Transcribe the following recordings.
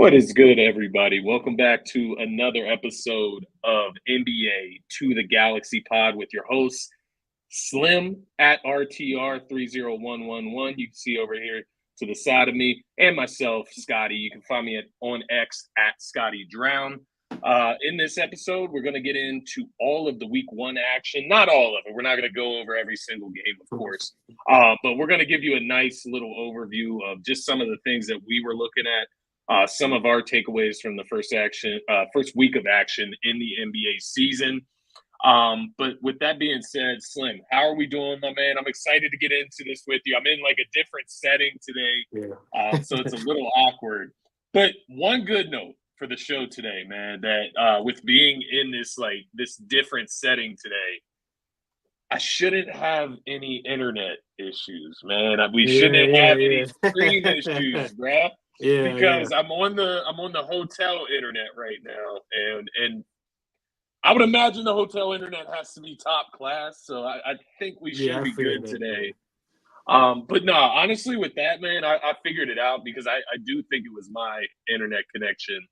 What is good, everybody? Welcome back to another episode of NBA to the Galaxy Pod with your host, Slim at RTR30111. You can see over here to the side of me, and myself, Scotty. You can find me on X at Scotty Drown. In this episode, we're going to get into all of the week one action. Not all of it. We're not going to go over every single game, of course. But we're going to give you a nice little overview of just some of the things that we were looking at. Some of our takeaways from the first week of action in the NBA season. But with that being said, Slim, how are we doing, my man? I'm excited to get into this with you. I'm in like a different setting today, so it's a little awkward. But one good note for the show today, man, that with being in this different setting today, I shouldn't have any internet issues, man. We shouldn't have any screen issues, bro. Because I'm on the hotel internet right now, and I would imagine the hotel internet has to be top class, so I think we should be good today. But no, honestly, with that, man, I figured it out because I do think it was my internet connection.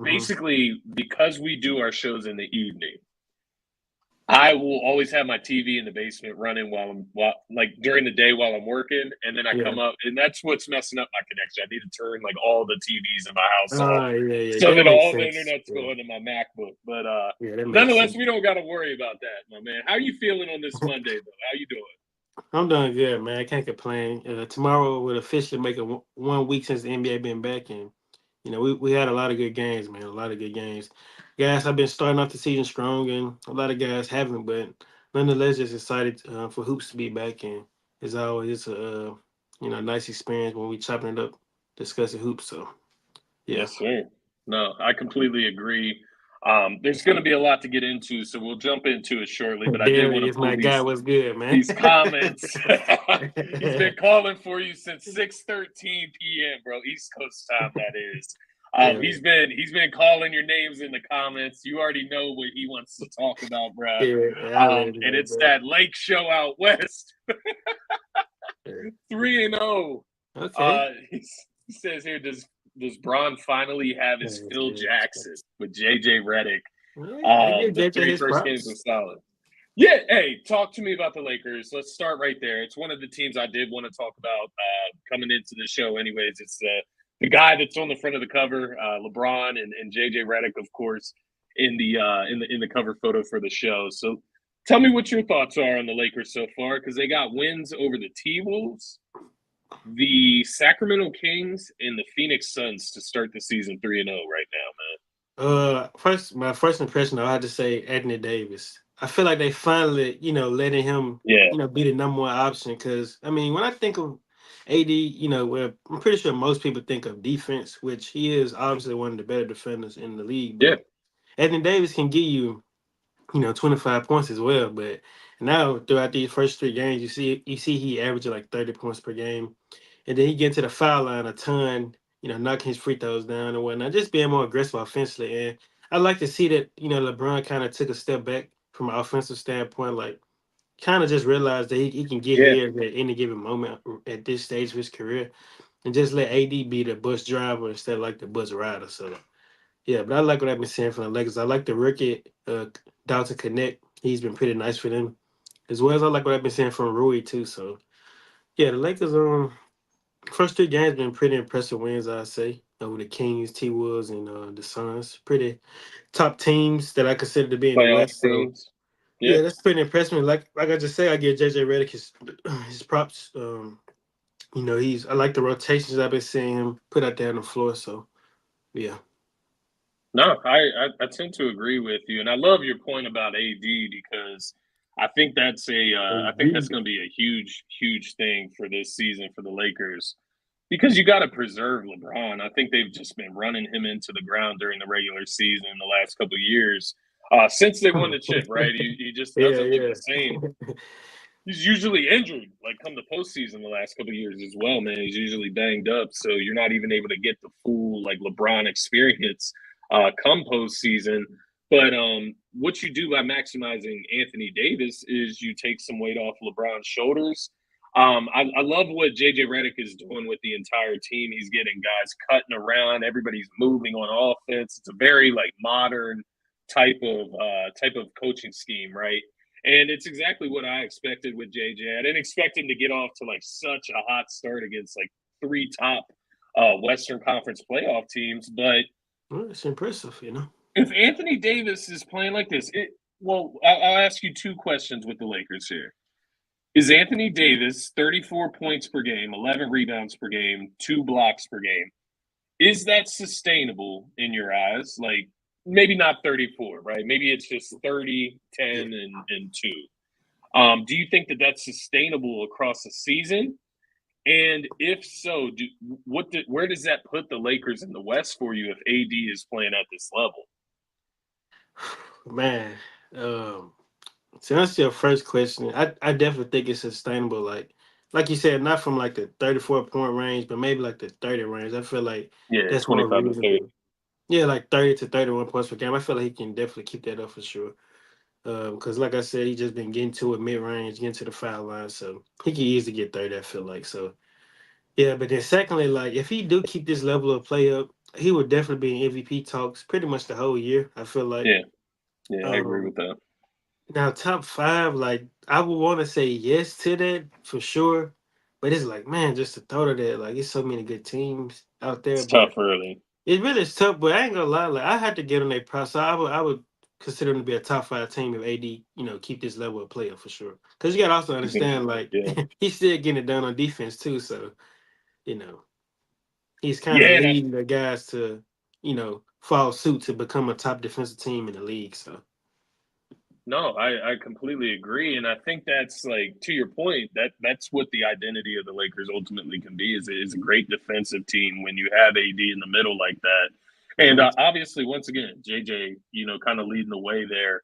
Basically, because we do our shows in the evening, I will always have my TV in the basement running while during the day while I'm working, and then I come up, and that's what's messing up my connection. I need to turn all the TVs in my house off so that all the internet's going to my MacBook. But nonetheless, we don't got to worry about that, my man. How are you feeling on this Monday, though? How you doing? I'm doing good, man. I can't complain. Tomorrow will officially make 1 week since the NBA been back, and we had a lot of good games, man. A lot of good games. Guys, I've been starting off the season strong, and a lot of guys haven't, but nonetheless, just excited for hoops to be back. And as always, it's a nice experience when we chopping it up, discussing hoops. So, yeah. Yes, sir. No, I completely agree. There's going to be a lot to get into, so we'll jump into it shortly. But I did want to pull these comments. He's been calling for you since 6:13 p.m., bro. East Coast time, that is. He's been calling your names in the comments. You already know what he wants to talk about, bro. And it's that Lake Show out west. 3-0. Okay. He says here, does Bron finally have his Phil Jackson with JJ Redick? The 3 first games were solid. Yeah, hey, talk to me about the Lakers. Let's start right there. It's one of the teams I did want to talk about coming into the show. Anyways, it's the guy that's on the front of the cover, LeBron and JJ Redick, of course, in the cover photo for the show. So, tell me what your thoughts are on the Lakers so far, because they got wins over the T-Wolves, the Sacramento Kings, and the Phoenix Suns to start the season 3-0 right now, man. My first impression, I had to say Anthony Davis. I feel like they finally, letting him, be the number one option. Because I mean, when I think of AD, where I'm pretty sure most people think of defense, which he is obviously one of the better defenders in the league. But Anthony Davis can give you, 25 points as well. But now throughout these first 3 games, you see he averaging like 30 points per game, and then he get to the foul line a ton, knocking his free throws down and whatnot, just being more aggressive offensively. And I like to see that, LeBron kind of took a step back from an offensive standpoint, like kind of just realized that he can get here at any given moment at this stage of his career, and just let AD be the bus driver instead of like the bus rider. So yeah, but I like what I've been seeing from the Lakers. I like the rookie Dalton Connect. He's been pretty nice for them, as well as I like what I've been seeing from Rui too. So yeah, the Lakers first 3 games been pretty impressive wins, I'd say, over the Kings, T-Wolves, and the Suns. Pretty top teams that I consider to be in the West. So yeah, that's pretty impressive. Like I just say, I give JJ Redick his props. I like the rotations I've been seeing him put out there on the floor. So yeah. No, I tend to agree with you, and I love your point about AD because I think that's going to be a huge thing for this season for the Lakers, because you got to preserve LeBron. I think they've just been running him into the ground during the regular season in the last couple of years since they won the chip. Right, he just doesn't look the same. He's usually injured, like come the postseason the last couple of years as well, man. He's usually banged up, so you're not even able to get the full like LeBron experience come postseason. But what you do by maximizing Anthony Davis is you take some weight off LeBron's shoulders. I love what JJ Redick is doing with the entire team. He's getting guys cutting around. Everybody's moving on offense. It's a very like modern type of coaching scheme, right? And it's exactly what I expected with JJ. I didn't expect him to get off to like such a hot start against like three top Western Conference playoff teams, but well, it's impressive, if Anthony Davis is playing like this, I'll ask you two questions with the Lakers here. Is Anthony Davis 34 points per game, 11 rebounds per game, 2 blocks per game? Is that sustainable in your eyes? Like maybe not 34, right? Maybe it's just 30, 10, and 2. Do you think that that's sustainable across the season? And if so, where does that put the Lakers in the West for you if AD is playing at this level? Man, to answer your first question, I definitely think it's sustainable. Like you said, not from like the 34-point range, but maybe like the 30 range. I feel like that's more 25 to 30. reasonable. Yeah, like 30 to 31 points per game. I feel like he can definitely keep that up for sure. Because like I said, he just been getting to it mid range, getting to the foul line, so he can easily get 30. I feel like so. Yeah, but then secondly, like if he do keep this level of play up, he would definitely be in MVP talks pretty much the whole year. I feel like. Yeah, I agree Um, with that. Now, top five, like I would want to say yes to that for sure, but it's like, man, just to throw to that, like it's so many good teams out there, It's tough but early. it really is tough. But I ain't gonna lie, like I had to get on their process. I would consider them to be a top five team if AD, keep this level of player for sure. Because you gotta also understand, like Yeah. he's still getting it done on defense too, so you know he's kind of Yeah, leading the guys to, follow suit to become a top defensive team in the league. So. no, I completely agree, and I think that's like to your point that's what the identity of the Lakers ultimately can be is a great defensive team when you have AD in the middle like that, and Mhm. obviously once again JJ kind of leading the way there.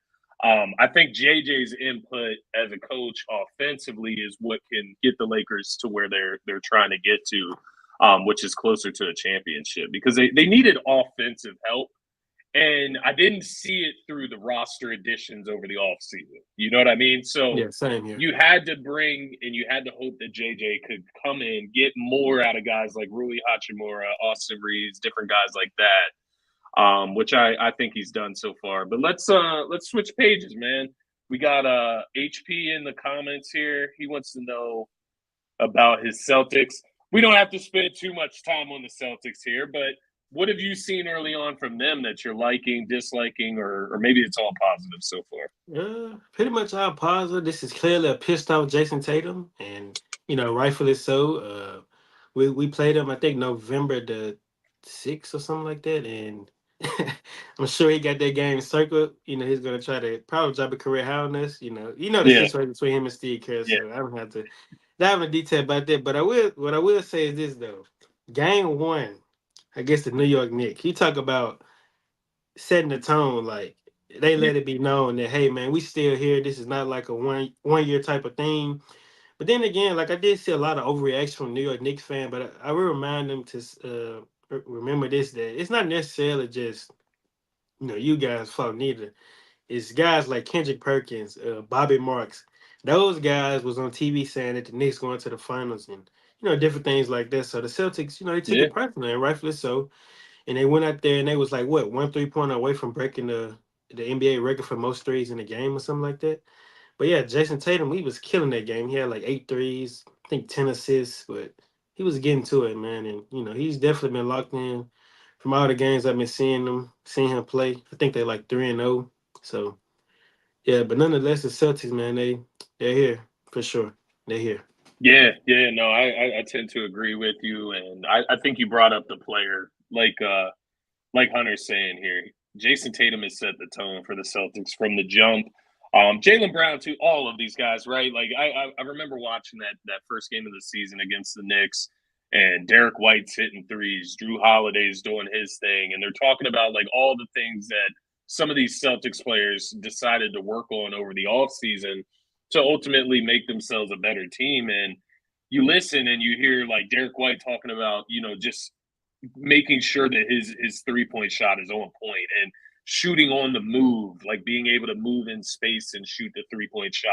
I think JJ's input as a coach offensively is what can get the Lakers to where they're trying to get to, which is closer to a championship because they needed offensive help and I didn't see it through the roster additions over the offseason. You know what I mean? So Yeah, same here. you had to bring and you had to hope that JJ could come in, get more out of guys like Rui Hachimura, Austin Reeves, different guys like that, which I think he's done so far. But let's switch pages, man. We got HP in the comments here. He wants to know about his Celtics. We don't have to spend too much time on the Celtics here, but what have you seen early on from them that you're liking, disliking, or maybe it's all positive so far? Pretty much all positive. This is clearly a pissed off Jason Tatum, and rightfully so. We played him, I think November the 6th or something like that, and I'm sure he got that game circled. He's gonna try to probably drop a career high on us. The Yeah, situation between him and Steve Kerr, yeah, so I don't have to dive into detail about that. But what I will say is this though: Game one against the New York Knicks, he talk about setting the tone, like they yeah, let it be known that hey man, we still here. This is not like a one year type of thing. But then again, like I did see a lot of overreaction from New York Knicks fan, but I will remind them to remember this, that it's not necessarily just you guys' fault neither. It's guys like Kendrick Perkins, Bobby Marks. Those guys was on TV saying that the Knicks going to the finals and different things like that. So the Celtics, they took yeah. it personally and rightfully so, and they went out there and they was like what 1 3 pointer away from breaking the NBA record for most threes in a game or something like that. But yeah, Jason Tatum, he was killing that game. He had like 8 threes, I think 10 assists, but he was getting to it, man. And he's definitely been locked in from all the games I've been seeing him play. I think they're like 3-0. So yeah, but nonetheless, the Celtics, man, they're here for sure. They're here. Yeah, no, I tend to agree with you, and I think you brought up the player like Hunter's saying here. Jason Tatum has set the tone for the Celtics from the jump. Jaylen Brown too, all of these guys, right? Like I remember watching that first game of the season against the Knicks, and Derek White's hitting threes, Drew Holiday's doing his thing, and they're talking about like all the things that some of these Celtics players decided to work on over the offseason to ultimately make themselves a better team. And you listen and you hear like Derek White talking about, just making sure that his 3 point shot is on point and shooting on the move, like being able to move in space and shoot the 3 point shot.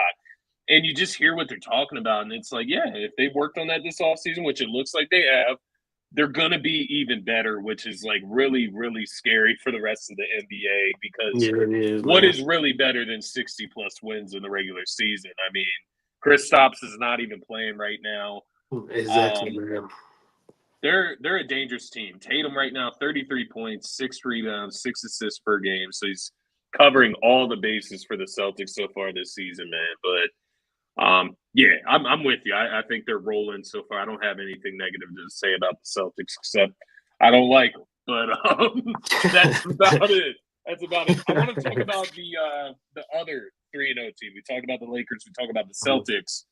and you just hear what they're talking about, and it's like, yeah, if they worked on that this offseason, which it looks like they have, they're going to be even better, which is like really, really scary for the rest of the NBA because Yeah, it is, what man. is really better than 60 plus wins in the regular season? I mean, Kristaps is not even playing right now. Exactly, man. They're a dangerous team. Tatum right now, 33 points, 6 rebounds, 6 assists per game. So he's covering all the bases for the Celtics so far this season, man. But yeah, I'm with you. I think they're rolling so far. I don't have anything negative to say about the Celtics except I don't like them. But that's about it. That's about it. I want to talk about the other 3-0 team. We talked about the Lakers. We talked about the Celtics.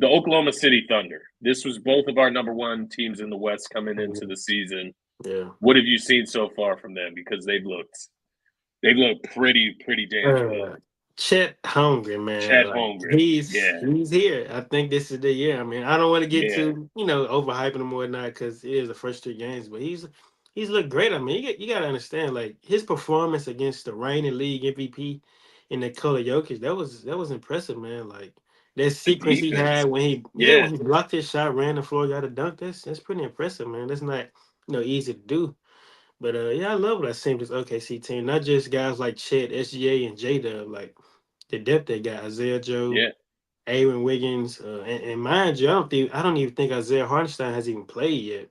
The Oklahoma City Thunder. This was both of our number one teams in the West coming into the season. Yeah. What have you seen so far from them? Because they've looked pretty damn good. Chet Holmgren, man. Chet Like, Holmgren. he's Yeah. here. I think this is the year. I mean, I don't want to get Yeah. to overhyping him or whatnot because it is the first 3 games, but he's looked great. I mean, you got to understand, like, his performance against the reigning league MVP in Nikola Jokic, that was impressive, man. Like, that sequence he had when he when he blocked his shot, ran the floor, got a dunk. That's pretty impressive, man. That's not easy to do. But yeah, I love what I seen with this OKC team. Not just guys like Chet, SGA, and J Dub, like the depth they got. Isaiah Joe, Aaron Wiggins, and mind you, I don't even think Isaiah Hartenstein has even played yet.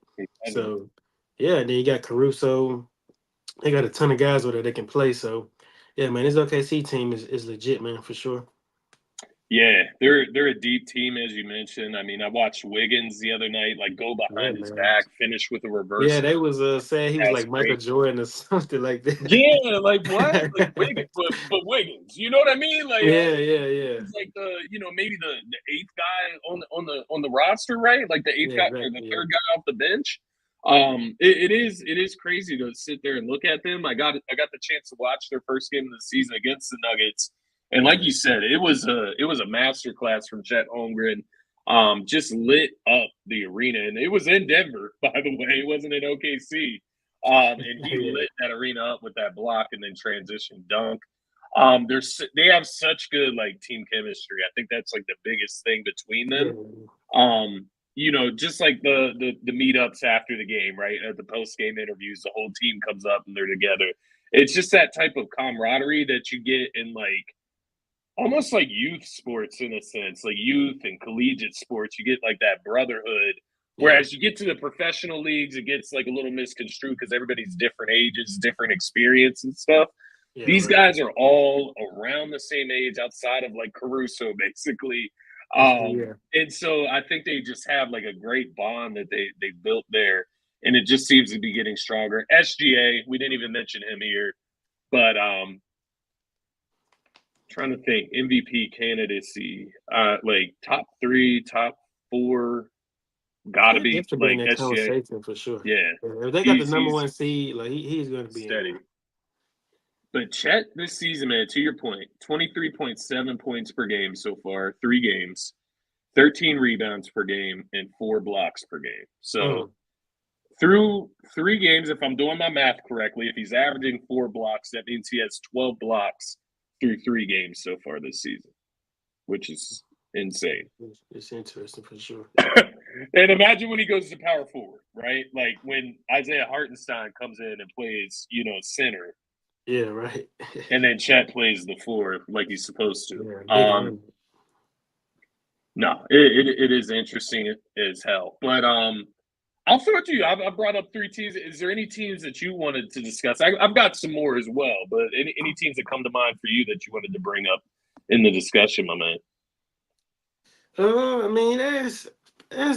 So yeah, then you got Caruso. They got a ton of guys over there that can play. So yeah, man, this OKC team is legit, man, for sure. Yeah, they're a deep team, as you mentioned. I mean, I watched Wiggins the other night, like go behind his back, finish with a reverse. Yeah, they was saying he was like Michael Jordan or something like that. Yeah, like what? Like Wiggins, but Wiggins, you know what I mean? Like yeah. It's like maybe the 8th guy on the roster, right? Like the 8th guy or the 3rd guy off the bench. It is crazy to sit there and look at them. I got the chance to watch their first game of the season against the Nuggets. And like you said, it was a masterclass from Chet Holmgren. Just lit up the arena, and it was in Denver, by the way. It wasn't in OKC. And he lit that arena up with that block and then transition dunk. They have such good like team chemistry. I think that's like the biggest thing between them. Just like the meetups after the game, right? At the post game interviews, the whole team comes up and they're together. It's just that type of camaraderie that you get in like almost like youth sports in a sense, like youth and collegiate sports. You get like that brotherhood. Whereas you get to the professional leagues, it gets like a little misconstrued because everybody's different ages, different experience and stuff. These guys are all around the same age outside of like Caruso, basically. And so I think they just have like a great bond that they built there. And it just seems to be getting stronger. SGA, we didn't even mention him here, but trying to think MVP candidacy, like top 3, top 4, gotta be like that conversation for sure. Yeah, if they got the number 1 seed, like he's going to be steady. But Chet this season, man, to your point, 23.7 points per game so far, 3 games, 13 rebounds per game, and 4 blocks per game. So through 3 games, if I'm doing my math correctly, if he's averaging 4 blocks, that means he has 12 blocks through 3 games so far this season, which is insane. It's interesting for sure. And imagine when he goes to power forward, right? Like when Isaiah Hartenstein comes in and plays, center. Yeah, right. And then Chet plays the 4 like he's supposed to. No, it is interesting as hell. But I'll throw it to you. I brought up 3 teams. Is there any teams that you wanted to discuss? I've got some more as well, but any teams that come to mind for you that you wanted to bring up in the discussion, my man? I mean, there's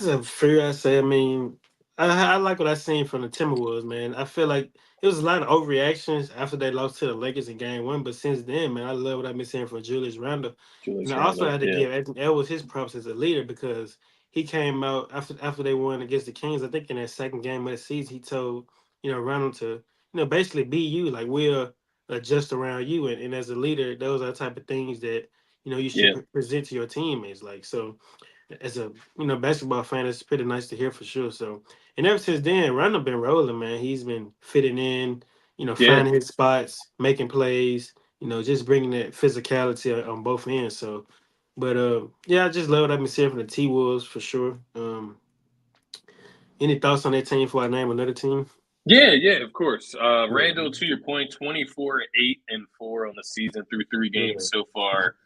a few. I say. I mean, I like what I seen from the Timberwolves, man. I feel like it was a lot of overreactions after they lost to the Lakers in Game 1, but since then, man, I love what I've been seeing from Julius Randle. And I also had to give Edwards his props as a leader because he came out after they won against the Kings. I think in that second game of the season, he told Randle to basically be you, like we'll adjust around you, and as a leader, those are the type of things that you should present to your teammates. Like, so as a basketball fan, it's pretty nice to hear for sure. So, and ever since then, Randle been rolling, man. He's been fitting in, finding his spots, making plays, just bringing that physicality on both ends. So, But yeah, I just love what I've been seeing from the T Wolves for sure. Any thoughts on that team before I name another team? Yeah, of course. Yeah, Randall, to your point, 24-8-4 on the season through 3 games yeah. so far.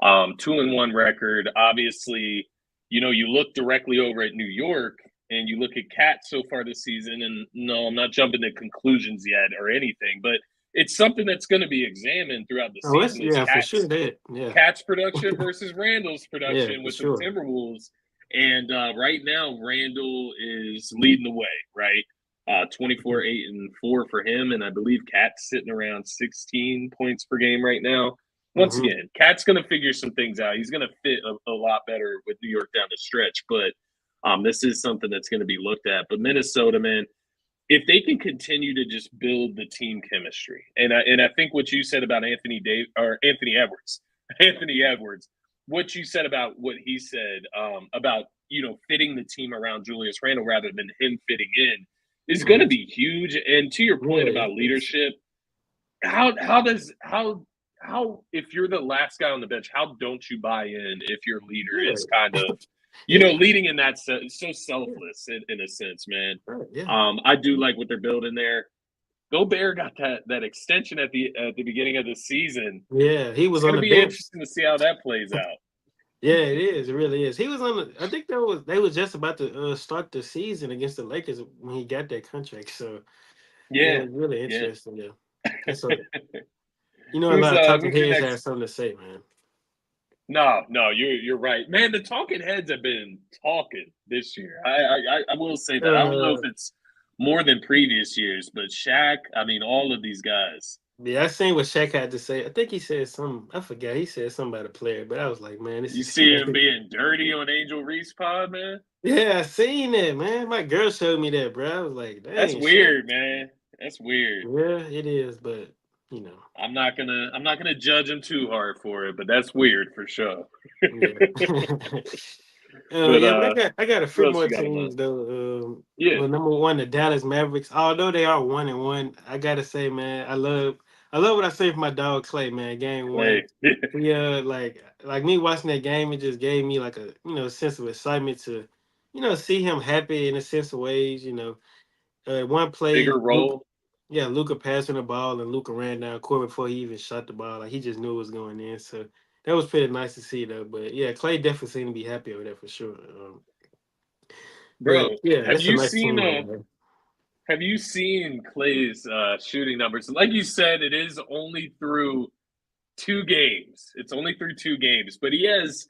2-1 record. Obviously, you look directly over at New York and you look at Cat so far this season, and no, I'm not jumping to conclusions yet or anything, but it's something that's going to be examined throughout the Oh, it's season is yeah for sure that yeah Cat's production versus Randall's yeah production for with the sure. Timberwolves. And right now, Randall is leading the way, right? 24-8-4 for him. And I believe Cat's sitting around 16 points per game right now. Once Mm-hmm. again, Cat's going to figure some things out. He's going to fit a lot better with New York down the stretch. But this is something that's going to be looked at. But Minnesota, man, if they can continue to just build the team chemistry, and I think what you said about Anthony Edwards, what you said about what he said about fitting the team around Julius Randle rather than him fitting in is going to be huge. And to your point Yeah, about leadership, how if you're the last guy on the bench, how don't you buy in if your leader yeah, is kind of yeah, leading in that sense, so selfless in a sense, man. yeah. I do like what they're building there. Gobert got that extension at the beginning of the season. Yeah, he It's was going on to the be bench. interesting to see how that plays out. Yeah, it is. It really is. He was on the. I think they was just about to start the season against the Lakers when he got that contract. So yeah, Yeah, it's really yeah. interesting. Yeah, and so a who's lot of talking who's your heads have next? something to say, man. No, you're right, man. The talking heads have been talking this year. I will say that. I don't know if Uh, it's more than previous years, but Shaq. I mean, all of these guys. yeah, I seen what Shaq had to say. I think he said something. I forgot. He said something about a player, but I was like, man, this You is. see him being dirty on Angel Reese pod, man. Yeah, I seen it, man. My girl showed me that, bro. I was like, That's dang, Shaq. weird, man. That's weird. Yeah, it is, but you know, I'm not gonna judge him too hard for it, but that's weird for sure. yeah. but Yeah, but I got a who few else more you got him on? teams though. Yeah, Well, number one, the Dallas Mavericks. Although they are 1-1, I gotta say, man, I love what I say for my dog Clay, man. Game one, Clay. yeah, like me watching that game, it just gave me like a sense of excitement to, see him happy in a sense of ways. One Bigger play, Luke, role. yeah, Luca passing the ball and Luca ran down court before he even shot the ball. Like he just knew it was going in. So that was pretty nice to see though. But yeah, Clay definitely seemed to be happy over there for sure. But Bro, yeah, have that's a you nice seen team over there. Clay's shooting numbers? Like you said, it is only through 2 games. It's only through 2 games, but he has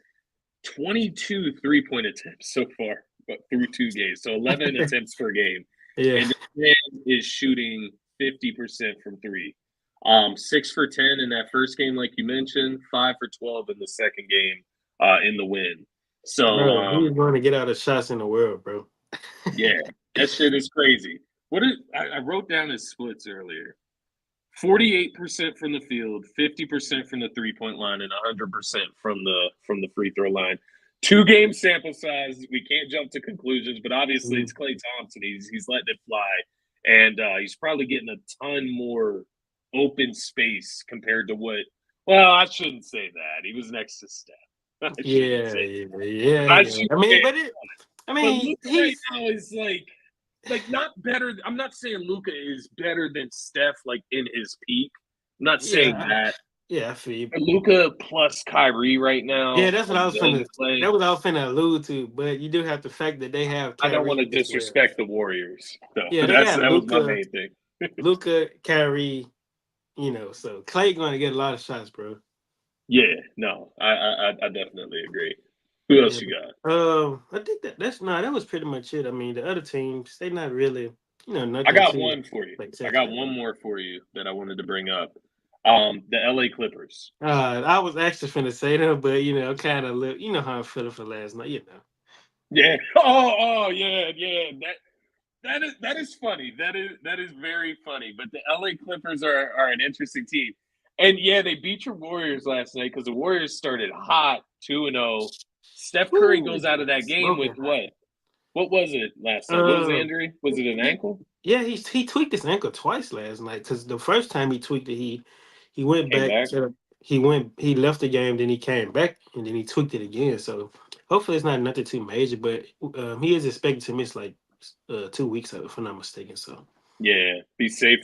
22 3-point attempts so far, but through 2 games. So 11 attempts per game. Yeah. And this man is shooting 50% from three. 6 for 10 in that first game, like you mentioned, 5 for 12 in the second game in the win. So Bro, he's going to get out of shots in the world, bro. yeah, that shit is crazy. I wrote down his splits earlier. 48% from the field, 50% from the 3-point line, and 100% from the free throw line. 2 game sample size. We can't jump to conclusions, but obviously it's Klay Thompson. He's letting it fly, and he's probably getting a ton more open space compared to what. Well, I shouldn't say that. He was next to Steph. I shouldn't Yeah, say yeah, that. yeah, I yeah. should. I mean, Yeah, but but Luka right he's now is like not better. I'm not saying Luka is better than Steph like in his peak. I'm not saying yeah, that. yeah, I feel you. But Luka plus Kyrie right Yeah, now, that's what I and was then finna. Clay. That was what I was finna allude to. But you do have the fact that they have I don't want to Kyrie as well. disrespect the Warriors, though. Yeah, they That got was my main thing. Luca, Kyrie. So Clay going to get a lot of shots, bro. Yeah, no, I definitely agree. Who else Yeah, you got? I think that was pretty much it. I mean, the other teams they not really, I nothing got too one for you. I got spectacular. one more for you that I wanted to bring up. The LA Clippers. I was actually finna say that, but kind of how I'm feeling for last night. Yeah. Yeah. That is funny. That is very funny. But the LA Clippers are an interesting team. And yeah, they beat your Warriors last night because the Warriors started hot, 2-0. Steph Curry goes out of Woo, that game with smoking hot. what? What was it last night? What was the Uh, injury? Was it an he, ankle? yeah, he tweaked his ankle twice last night because the first time he tweaked it, he went Came back back. he left the game, then he came back, and then he tweaked it again. So hopefully it's not nothing too major, but he is expected to miss like 2 weeks of it, if I'm not mistaken. So Yeah, be safe.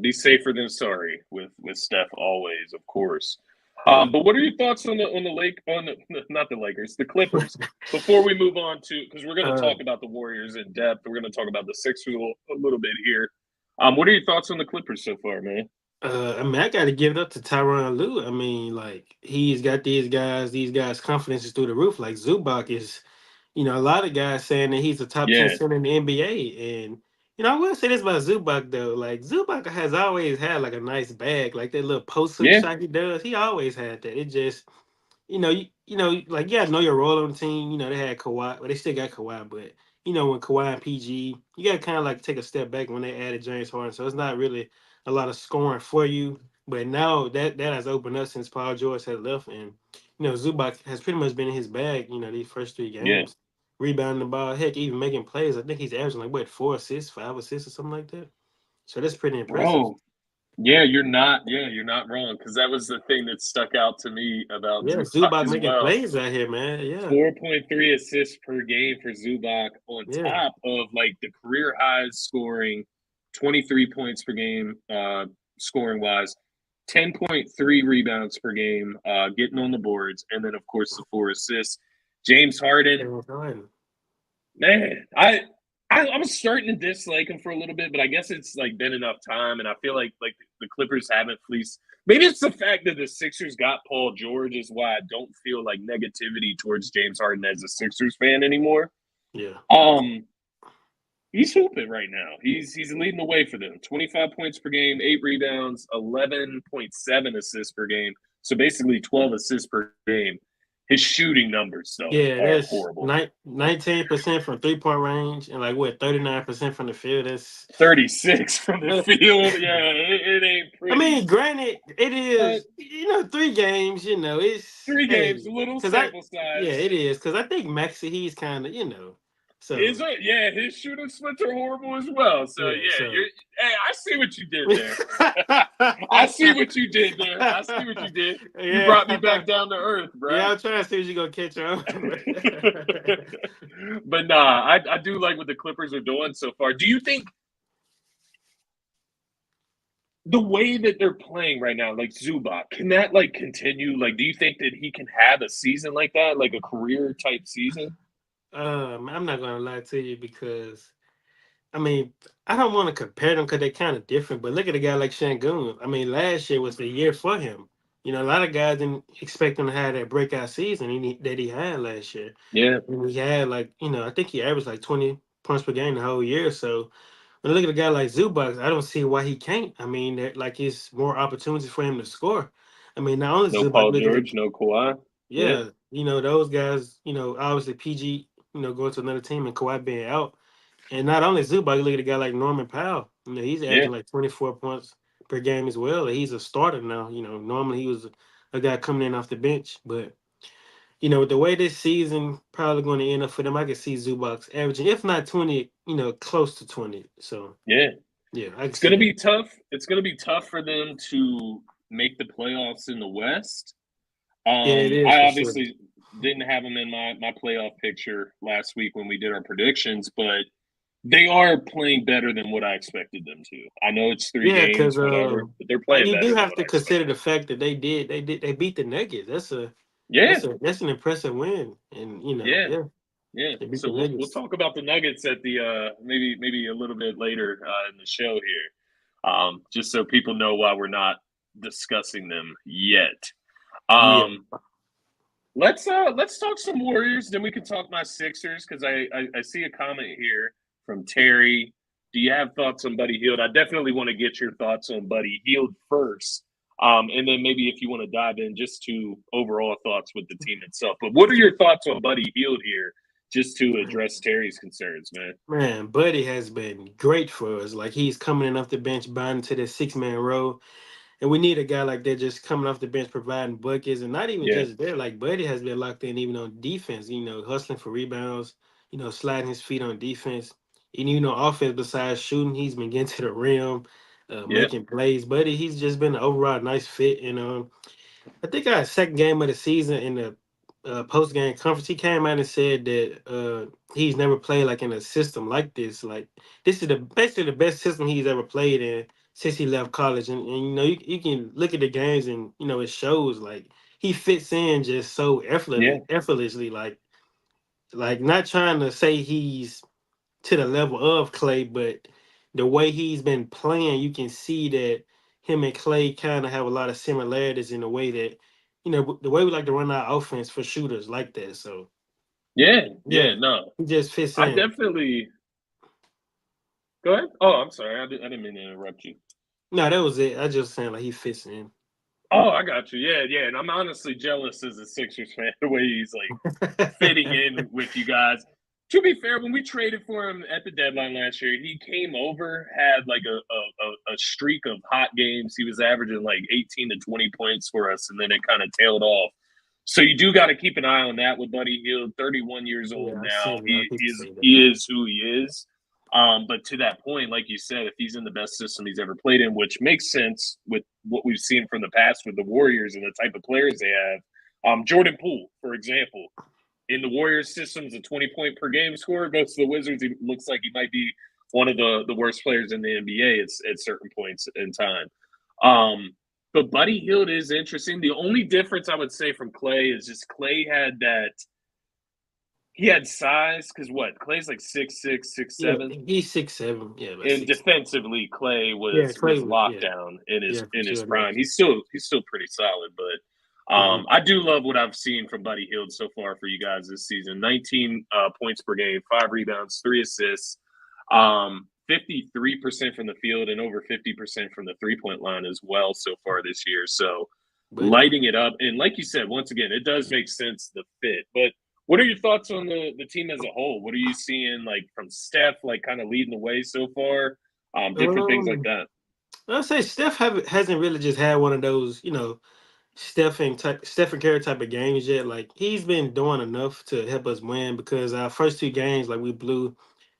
Be safer than sorry with Steph always, of course. yeah. But what are your thoughts on the Lake on the not the Lakers, the Clippers? Before we move on to because we're going to Uh, talk about the Warriors in depth. We're going to talk about the Sixers a little bit here. What are your thoughts on the Clippers so far, man? I mean, I got to give it up to Tyronn Lue. I mean, like he's got these guys' confidence is through the roof. Like Zubac is, a lot of guys saying that he's a top 10 Yeah, center in the NBA. And I will say this about Zubac though. Like Zubac has always had like a nice bag, like that little post up yeah, shot he does. He always had that. It just like you gotta know your role on the team. They had Kawhi, but they still got Kawhi. But when Kawhi and PG, you gotta kind of like take a step back when they added James Harden. So it's not really a lot of scoring for you. But now that has opened up since Paul George had left, and Zubac has pretty much been in his bag. These first three yeah, games, rebounding the ball, heck, even making plays. I think he's averaging like what 4 assists, 5 assists, or something like that. So that's pretty impressive. bro. You're not wrong because that was the thing that stuck out to me about Yeah, Zubac Zubac as making well. plays out here, man. Yeah, 4.3 assists per game for Zubac on yeah. top of like the career highs scoring 23 points per game scoring wise, 10.3 rebounds per game getting on the boards, and then of course the 4 assists. James Harden, James Harden. man, I'm starting to dislike him for a little bit, but I guess it's like been enough time, and I feel like the Clippers haven't fleeced. Maybe it's the fact that the Sixers got Paul George is why I don't feel like negativity towards James Harden as a Sixers fan anymore. Yeah. Um, he's hooping right now. He's leading the way for them. 25 points per game, 8 rebounds, 11.7 assists per game. So basically 12 assists per game. His shooting numbers though Yeah, are that's horrible. 19% from 3-point range and like what 39% from the field. That's 36 from the uh, field. Yeah, it ain't I pretty. mean, granted, it But is 3 games. It's three games, hey, little because I sample yeah, size. it is because I think Maxi he's kind of His so yeah, his shooting splits are horrible as well. So yeah, yeah, so I see what you did there. yeah, I see what you did there. I see what you did. You brought me back down to earth, yeah. bruh. I'm trying to see if you gonna catch on. But nah, I do like what the Clippers are doing so far. Do you think the way that they're playing right now, like Zubac, can that like continue? Like, do you think that he can have a season like that, like a career type season? I'm not gonna lie to you because I mean, I don't want to compare them because they're kind of different. But look at a guy like Shangoon. I mean, last year was the year for him. A lot of guys didn't expect him to have that breakout season that he had last year. Yeah, And he had like, I think he averaged like 20 points per game the whole year. So when I look at a guy like Zubac, I don't see why he can't. I mean, like it's more opportunities for him to score. I mean, not only no Zubac, Paul look at George, no Kawhi. Yeah, yeah, those guys, obviously PG, going to another team and Kawhi being out. And not only Zubac, you look at a guy like Norman Powell. He's yeah, averaging like 24 points per game as well. And he's a starter now. Normally he was a guy coming in off the bench. But, with the way this season probably going to end up for them, I can see Zubac averaging, if not 20, close to 20. So, yeah. yeah, I can It's see gonna that. be tough. It's gonna be tough for them to make the playoffs in the West. Yeah, it is I for sure. obviously didn't have them in my playoff picture last week when we did our predictions, but they are playing better than what I expected them to. I know it's three Yeah, games, because whatever, but they're like playing you better do than have what to I consider expected. the fact that they beat the Nuggets. Yeah, That's an impressive win. And yeah, yeah, yeah. they beat So the we'll Nuggets. talk about the Nuggets at the maybe a little bit later in the show here, just so people know why we're not discussing them yet. Yeah. Um, let's talk some Warriors, then we can talk my Sixers because I see a comment here from Terry. Do you have thoughts on Buddy Hield? I definitely want to get your thoughts on Buddy Hield first, and then maybe if you want to dive in just to overall thoughts with the team itself. But what are your thoughts on Buddy Hield here, just to address Terry's concerns, man? Man, Buddy has been great for us. Like he's coming in off the bench, binding to the 6-man role. And we need a guy like that just coming off the bench providing buckets and not even Yeah, just there. Like Buddy has been locked in even on defense, hustling for rebounds, sliding his feet on defense. And offense besides shooting, he's been getting to the rim, yeah, making plays. Buddy, he's just been an overall nice fit. I think our second game of the season in the post game conference, he came out and said that he's never played like in a system like this. Like this is basically the best system he's ever played in since he left college. And you know, you can look at the games and you know it shows like he fits in just so Yeah. effortlessly. Like not trying to say he's to the level of Clay, but the way he's been playing, you can see that him and Clay kind of have a lot of similarities in the way that, you know, the way we like to run our offense for shooters like that. So Yeah. yeah, Yeah. No, he just fits I in. definitely go ahead. Oh, I'm sorry. I didn't mean to interrupt you. No, that was it. I just saying like he fits in. Oh, I got you. Yeah, yeah. And I'm honestly jealous as a Sixers fan the way he's like fitting in with you guys. To be fair, when we traded for him at the deadline last year, he came over, had like a streak of hot games. He was averaging like 18 to 20 points for us, and then it kind of tailed off. So you do got to keep an eye on that with Buddy Hield, 31 years old Yeah, I've now. seen a lot of people say that. He is who he is. But to that point, like you said, if he's in the best system he's ever played in, which makes sense with what we've seen from the past with the Warriors and the type of players they have. Jordan Poole, for example, in the Warriors system's a 20-point per game scorer. Goes to the Wizards, he looks like he might be one of the worst players in the NBA at certain points in time. But Buddy Hield is interesting. The only difference I would say from Clay is just Clay had that he had size because what Clay's like 6'6", Yeah, 6'7". he's 6'7". Yeah, about And 6. defensively, Clay Yeah, Clay was was lockdown yeah for in his sure. That prime. was. He's still pretty solid, but Mhm. I do love what I've seen from Buddy Hield so far for you guys this season. 19 points per game, 5 rebounds, 3 assists, 53% from the field, and over 50% from the 3-point line as well so far this year. So But lighting it up, and like you said, once again, it does make sense the fit, but. What are your thoughts on the team as a whole? What are you seeing like from Steph, like kind of leading the way so far? Different things like um, that. I'll say hasn't really just had one of those, you know, Stephen Curry type of games yet. Like he's been doing enough to help us win because our first two games, like we blew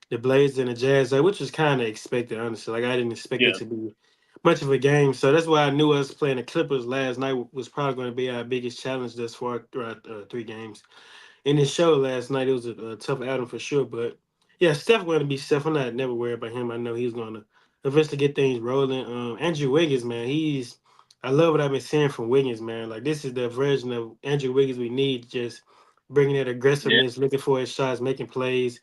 the Blazers and the Jazz, which was kind of expected, honestly. Like I didn't expect it Yeah, to be much of a game, so that's why I knew us playing the Clippers last night was probably going to be our biggest challenge thus far throughout 3 games. In this show last night, it was a tough outing for sure, but yeah, Steph going to be Steph. I'm not never worried about him. I know he's going to eventually get things rolling. Andrew Wiggins, man, I love what I've been seeing from Wiggins, man. Like this is the version of Andrew Wiggins we need. Just bringing that yeah, aggressiveness, looking for his shots, making plays.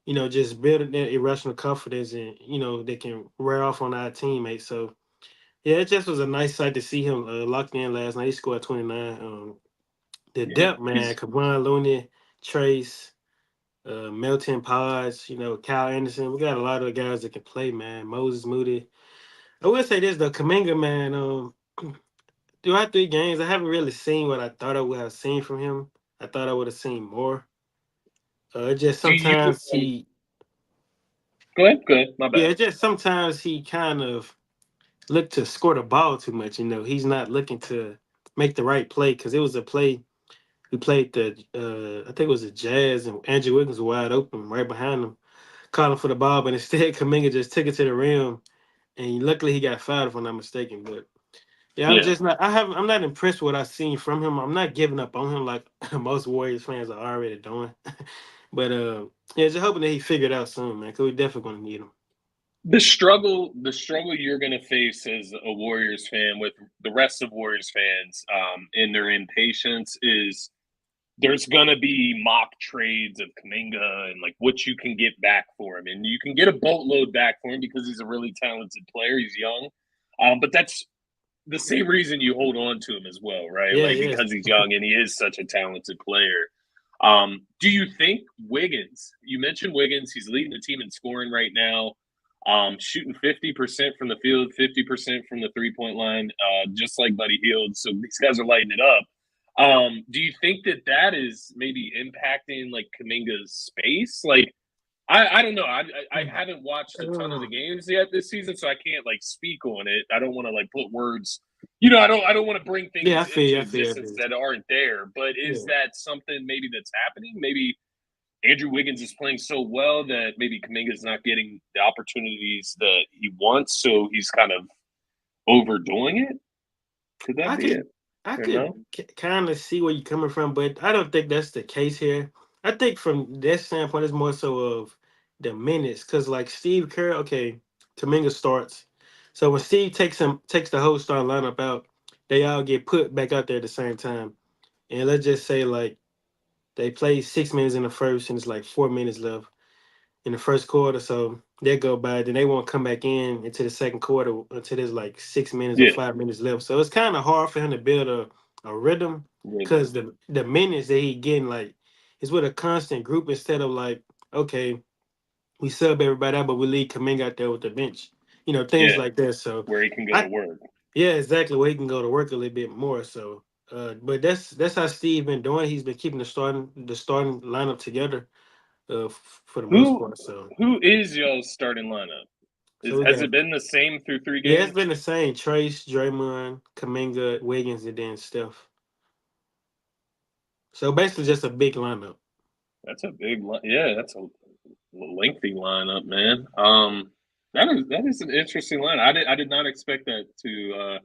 You know, just building that irrational confidence, and you know they can wear off on our teammates. So yeah, it just was a nice sight to see him locked in last night. He scored 29. The yeah. depth, man, He's Kevon Looney, Trace, Melton Pods, you know, Kyle Anderson. We got a lot of guys that can play, man. Moses Moody. I will say this though, Kaminga, man. Throughout 3 games, I haven't really seen what I thought I would have seen from him. I thought I would have seen more. It just do you sometimes he, go ahead. My yeah, bad. it just sometimes he kind of looked to score the ball too much. You know, he's not looking to make the right play because it was a play. We played I think it was the Jazz, and Andrew Wiggins was wide open right behind him, calling for the ball, but instead Kaminga just took it to the rim, and luckily he got fouled if I'm not mistaken. But yeah, I'm Yeah, just not. I'm not impressed with what I've seen from him. I'm not giving up on him like most Warriors fans are already doing. But yeah, just hoping that he figured out soon, man. Cause we definitely gonna need him. the struggle you're going to face as a Warriors fan with the rest of Warriors fans in their impatience is there's gonna be mock trades of Kaminga and like what you can get back for him, and you can get a boatload back for him because he's a really talented player. He's young, but that's the same reason you hold on to him as well, right? Yeah, Like yeah. because he's young and he is such a talented player. Do you think Wiggins? You mentioned Wiggins. He's leading the team in scoring right now, shooting 50% from the field, 50% from the 3-point line, just like Buddy Hield. So these guys are lighting it up. Do you think that is maybe impacting like Kaminga's space? Like I don't know. I haven't watched a ton of the Oh, games yet this season, so I can't like speak on it. I don't want to like put words. I don't want to bring yeah, I things feel into you. I feel you. I existence feel that aren't there. But is you. that something maybe that's happening? Maybe Andrew Wiggins is playing so well that maybe Kaminga's not getting the opportunities that he wants, so he's kind of overdoing it. Could that I be can it? I You could know? kind of see where you're coming from, but I don't think that's the case here. I think from that standpoint, it's more so of the minutes, because like Steve Kerr, okay, Kaminga starts. So when Steve takes the whole starting lineup out, they all get put back out there at the same time. And let's just say like they play 6 minutes in the first, and it's like 4 minutes left in the first quarter. So they go by, then they won't come back in into the second quarter until there's like 6 minutes or Yeah. 5 minutes left. So it's kind of hard for him to build a rhythm Rhythm. because the minutes that he getting like is with a constant group instead of like, okay, we sub everybody out, but we leave Kaminga out there with the bench. Things Yeah. like that. So Where he can go to I work. yeah, exactly where he can go to work a little bit more. So but that's how Steve been doing. He's been keeping the starting lineup together for the most Who part. So who is y'all's starting lineup? we Has got it been the same through 3 yeah, it's games? been the same. Trace, Draymond, Kaminga, Wiggins, and then Steph. So basically just a big lineup. That's a big yeah, that's a lengthy lineup, man. That is an interesting line. I did not expect that to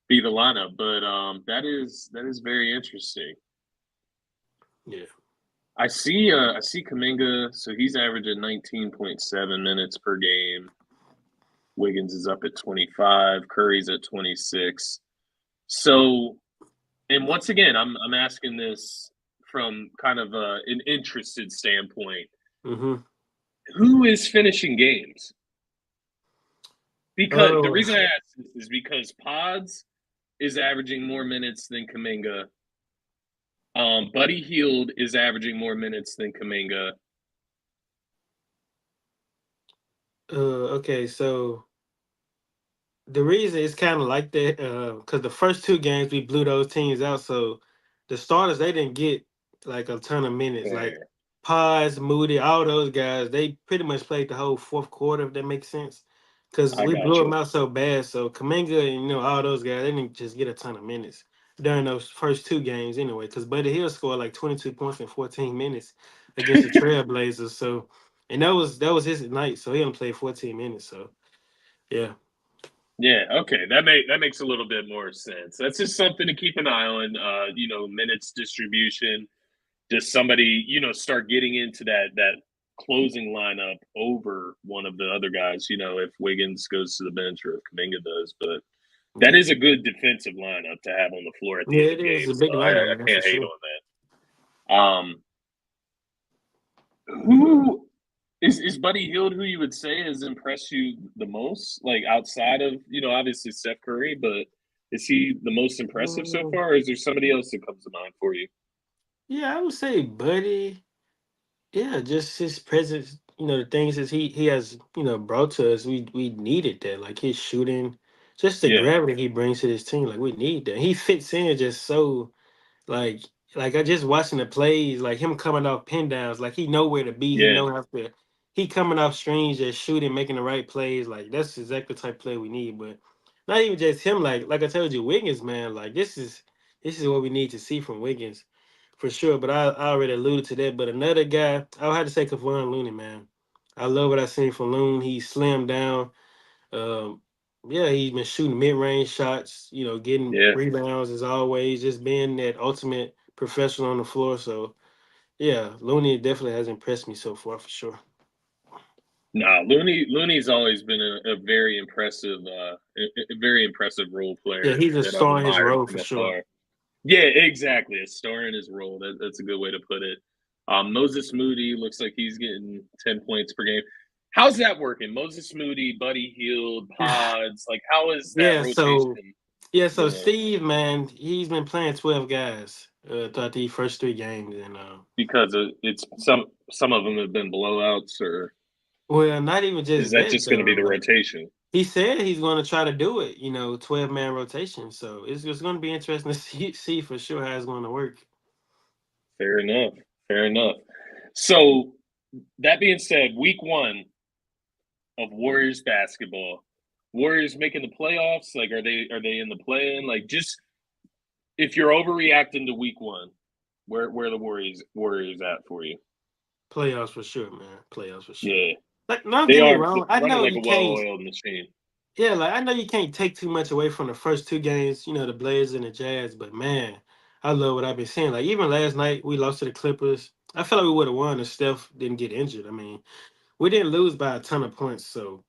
be the lineup, but that is very interesting. Yeah. I see Kaminga, so he's averaging 19.7 minutes per game. Wiggins is up at 25, Curry's at 26. So, and once again, I'm asking this from kind of an interested standpoint. Mm-hmm. Who is finishing games? Because the Oh, reason I ask this is because Pods is averaging more minutes than Kaminga. Buddy Hield is averaging more minutes than Kaminga. okay. So the reason it's kind of like that, because the first two games we blew those teams out. So the starters they didn't get like a ton of minutes. Like Fair. Pies, Moody, all those guys, they pretty much played the whole fourth quarter. If that makes sense, because I we got blew them you. out so bad. So Kaminga and all those guys, they didn't just get a ton of minutes during those first two games anyway. Because Buddy Hill scored like 22 points in 14 minutes against the Trailblazers. So and that was his night. So he only played 14 minutes. So yeah. Yeah, okay. That makes a little bit more sense. That's just something to keep an eye on. Minutes distribution. Does somebody, start getting into that closing lineup over one of the other guys, if Wiggins goes to the bench or if Kaminga does. But that Yeah. is a good defensive lineup to have on the floor at the Yeah, end it of is a games. So big lineup, I man, for can't hate sure. on that. Who is Buddy Hield who you would say has impressed you the most? Like outside of, obviously Steph Curry, but is he the most impressive so Mm, far, or is there somebody else that comes to mind for you? yeah, I would say Buddy. Yeah, just his presence, the things that he has, brought to us, we needed that. Like his shooting, just the Yeah, gravity he brings to this team. Like we need that. He fits in just so like I just watching the plays, like him coming off pin downs, like he know where to be. He yeah, know how to he coming off screens, just shooting, making the right plays. Like that's exactly the type of play we need. But not even just him, like I told you, Wiggins, man, like this is what we need to see from Wiggins for sure. But I already alluded to that. But another guy, I would have to say Kevon Looney, man. I love what I seen from Loon. He slimmed down. Um, yeah, he's been shooting mid-range shots, getting yeah. rebounds as always, just being that ultimate professional on the floor. So yeah, Looney definitely has impressed me so far for sure. Nah, Looney's always been a very impressive, a very impressive role Yeah, player he's a that I've star in his admired role from for sure. afar. Yeah, exactly. A star in his role. That's a good way to put it. Moses Moody looks like he's getting 10 points per game. How's that working? Moses Moody, Buddy Hield, Pods. Like, how is that Yeah, so rotation going? Steve, man, he's been playing 12 guys throughout the first three games, and Because it's some of them have been blowouts, or well, not even is just that that just going to be though. the Like rotation? he said he's going to try to do it, 12-man rotation. So it's going to be interesting to see for sure how it's going to work. Fair enough. Fair enough. So that being said, week one of Warriors basketball. Warriors making the playoffs? Like, are they in the play-in? Like, just if you're overreacting to week one, where the Warriors at for you? Playoffs for sure, man. Playoffs for sure. Yeah, Like, don't they get me are wrong. I running know like you a can't. well-oiled machine. Yeah, like I know you can't take too much away from the first two games, the Blazers and the Jazz, but man, I love what I've been seeing. Like even last night we lost to the Clippers. I felt like we would have won if Steph didn't get injured. I mean, we didn't lose by a ton of points, so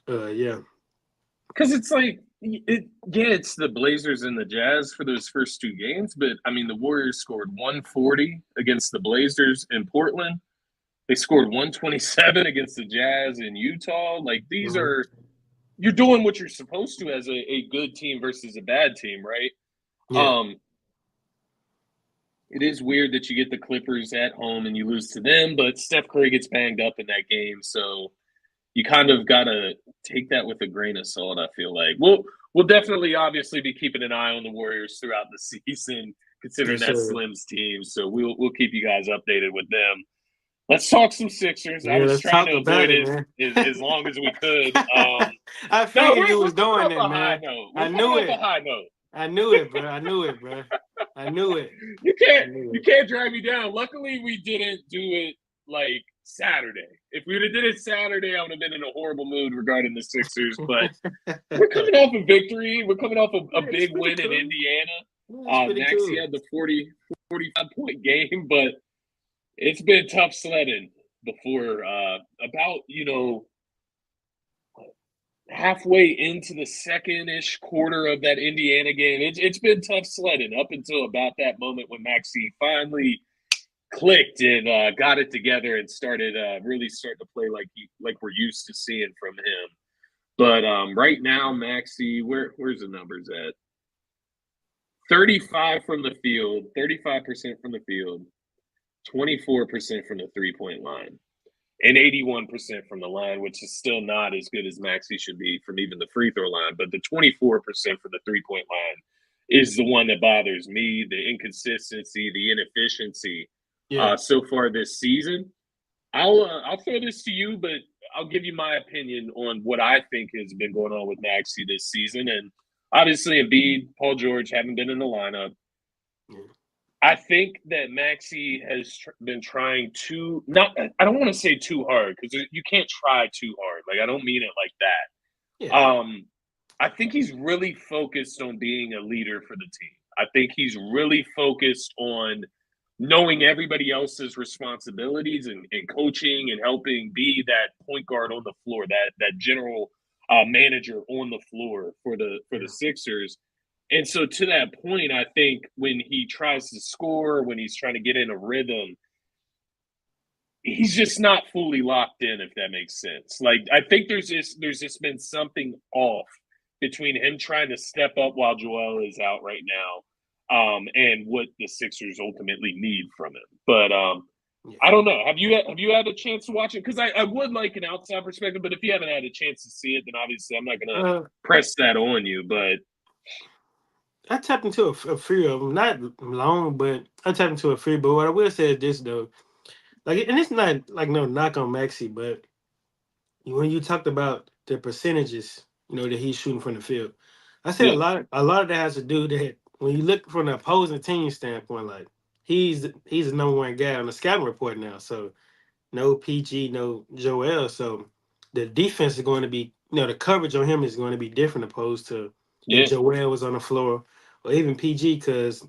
yeah. Because it's like, it's the Blazers and the Jazz for those first two games, but I mean, the Warriors scored 140 against the Blazers in Portland. They scored 127 against the Jazz in Utah. Like, these Mhm. are, you're doing what you're supposed to as a good team versus a bad team, right? Yeah. Um, it is weird that you get the Clippers at home and you lose to them, but Steph Curry gets banged up in that game, so you kind of gotta take that with a grain of salt. I feel like we'll definitely obviously be keeping an eye on the Warriors throughout the season, considering Yes, that sir. Slim's team. So we'll keep you guys updated with them. Let's talk some Sixers. I Yeah, was let's trying talk to avoid about it, it man. as long as we could. I No, figured you we're was coming doing off that, a high man. note. We're I coming knew off a it. high note. I knew it, bro. I knew it, bro. I knew it. You I can't knew you it. can't drag me down. Luckily, we didn't do it like Saturday. If we would have did it Saturday, I would have been in a horrible mood regarding the Sixers. But we're coming off a victory. We're coming off a Yeah, it's big pretty win in cool. Indiana. Yeah, it's pretty Maxey cool. had the 45-point game, but it's been tough sledding before about, halfway into the second-ish quarter of that Indiana game. It's been tough sledding up until about that moment when Maxey finally clicked and got it together and started really starting to play like we're used to seeing from him. But right now, Maxey, where's the numbers at? 35 from the field, 35% from the field, 24% from the 3-point line, and 81% from the line, which is still not as good as Maxey should be from even the free throw line. But the 24% for the 3-point line is the one that bothers me. The inconsistency, the inefficiency Yeah. so far this season. I'll throw this to you, but I'll give you my opinion on what I think has been going on with Maxey this season. And obviously, Embiid, Paul George haven't been in the lineup. Yeah. I think that Maxey has been trying to not. I don't want to say too hard because you can't try too hard. Like I don't mean it like that. Yeah. I think he's really focused on being a leader for the team. I think he's really focused on knowing everybody else's responsibilities and coaching and helping be that point guard on the floor, that general manager on the floor for the Yeah. Sixers. And so to that point, I think when he tries to score, when he's trying to get in a rhythm, he's just not fully locked in, if that makes sense. Like I think there's just been something off between him trying to step up while Joel is out right now, and what the Sixers ultimately need from him. But Yeah. I don't know. Have you had a chance to watch it? Because I would like an outside perspective, but if you haven't had a chance to see it, then obviously I'm not gonna Uh, press that on you. But I tapped into a few of them, not long, but I tapped into a few. But what I will say is this though, like, and it's not like no knock on Maxi, but when you talked about the percentages, that he's shooting from the field, I said yeah, a lot of that has to do that when you look from the opposing team standpoint, like he's the number one guy on the scouting report now. So no PG, no Joel. So the defense is going to be, the coverage on him is going to be different opposed to if yeah, Joel was on the floor or even PG, because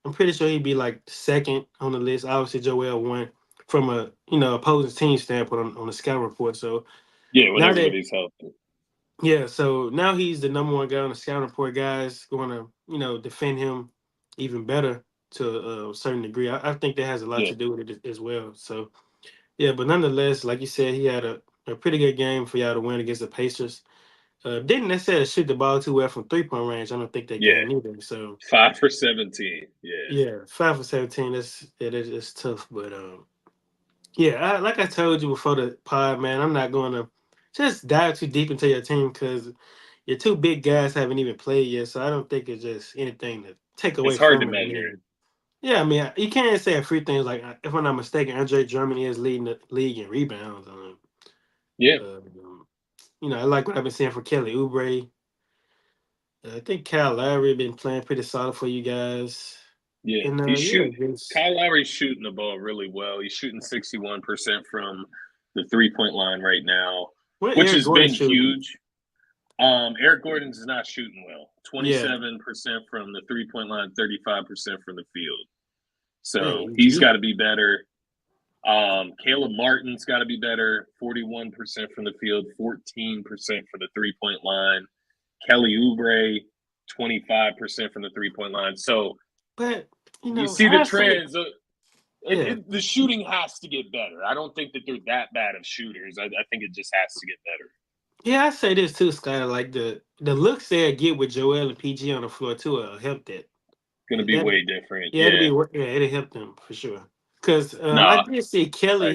I'm pretty sure he'd be like second on the list. Obviously, Joel won from a opposing team standpoint on the scout report. So yeah. When now that everybody's healthy, yeah, so now he's the number one guy on the scout report. Guys going to defend him even better to a certain degree. I think that has a lot yeah, to do with it as well. So yeah, but nonetheless, like you said, he had a pretty good game for y'all to win against the Pacers. Didn't necessarily shoot the ball too well from 3-point range. I don't think that yeah. game either. So 5 for 17. Yeah, yeah, 5 for 17. It's tough, but yeah, like I told you before the pod, man, I'm not going to just dive too deep into your team because your two big guys haven't even played yet. So I don't think it's just anything to take it's away hard to from it. I measure. mean, yeah, I mean, you can't say a few things like, if I'm not mistaken, Andre Drummond is leading the league in rebounds. Yeah, I like what I've been seeing for Kelly Oubre. I think Kyle Lowry been playing pretty solid for you guys. yeah. And He's yeah, shoot. Kyle Lowry's shooting the ball really well. He's shooting 61% from the 3-point line right now, what which Eric has Gordon been shooting? huge. Eric Gordon's is not shooting well. 27% Yeah. from the 3-point line, 35% from the field. So Hey, he's got to be better. Caleb Martin's got to be better. 41% from the field, 14% from the 3-point line. Kelly Oubre, 25% from the 3-point line. So, but you see the trends. The shooting has to get better. I don't think that they're that bad of shooters. I think it just has to get better. Yeah, I say this too, Scott. Like the looks they get with Joel and PG on the floor too will help that. Going to be way different. Yeah, it'll help them for sure. Because I did see Kelly.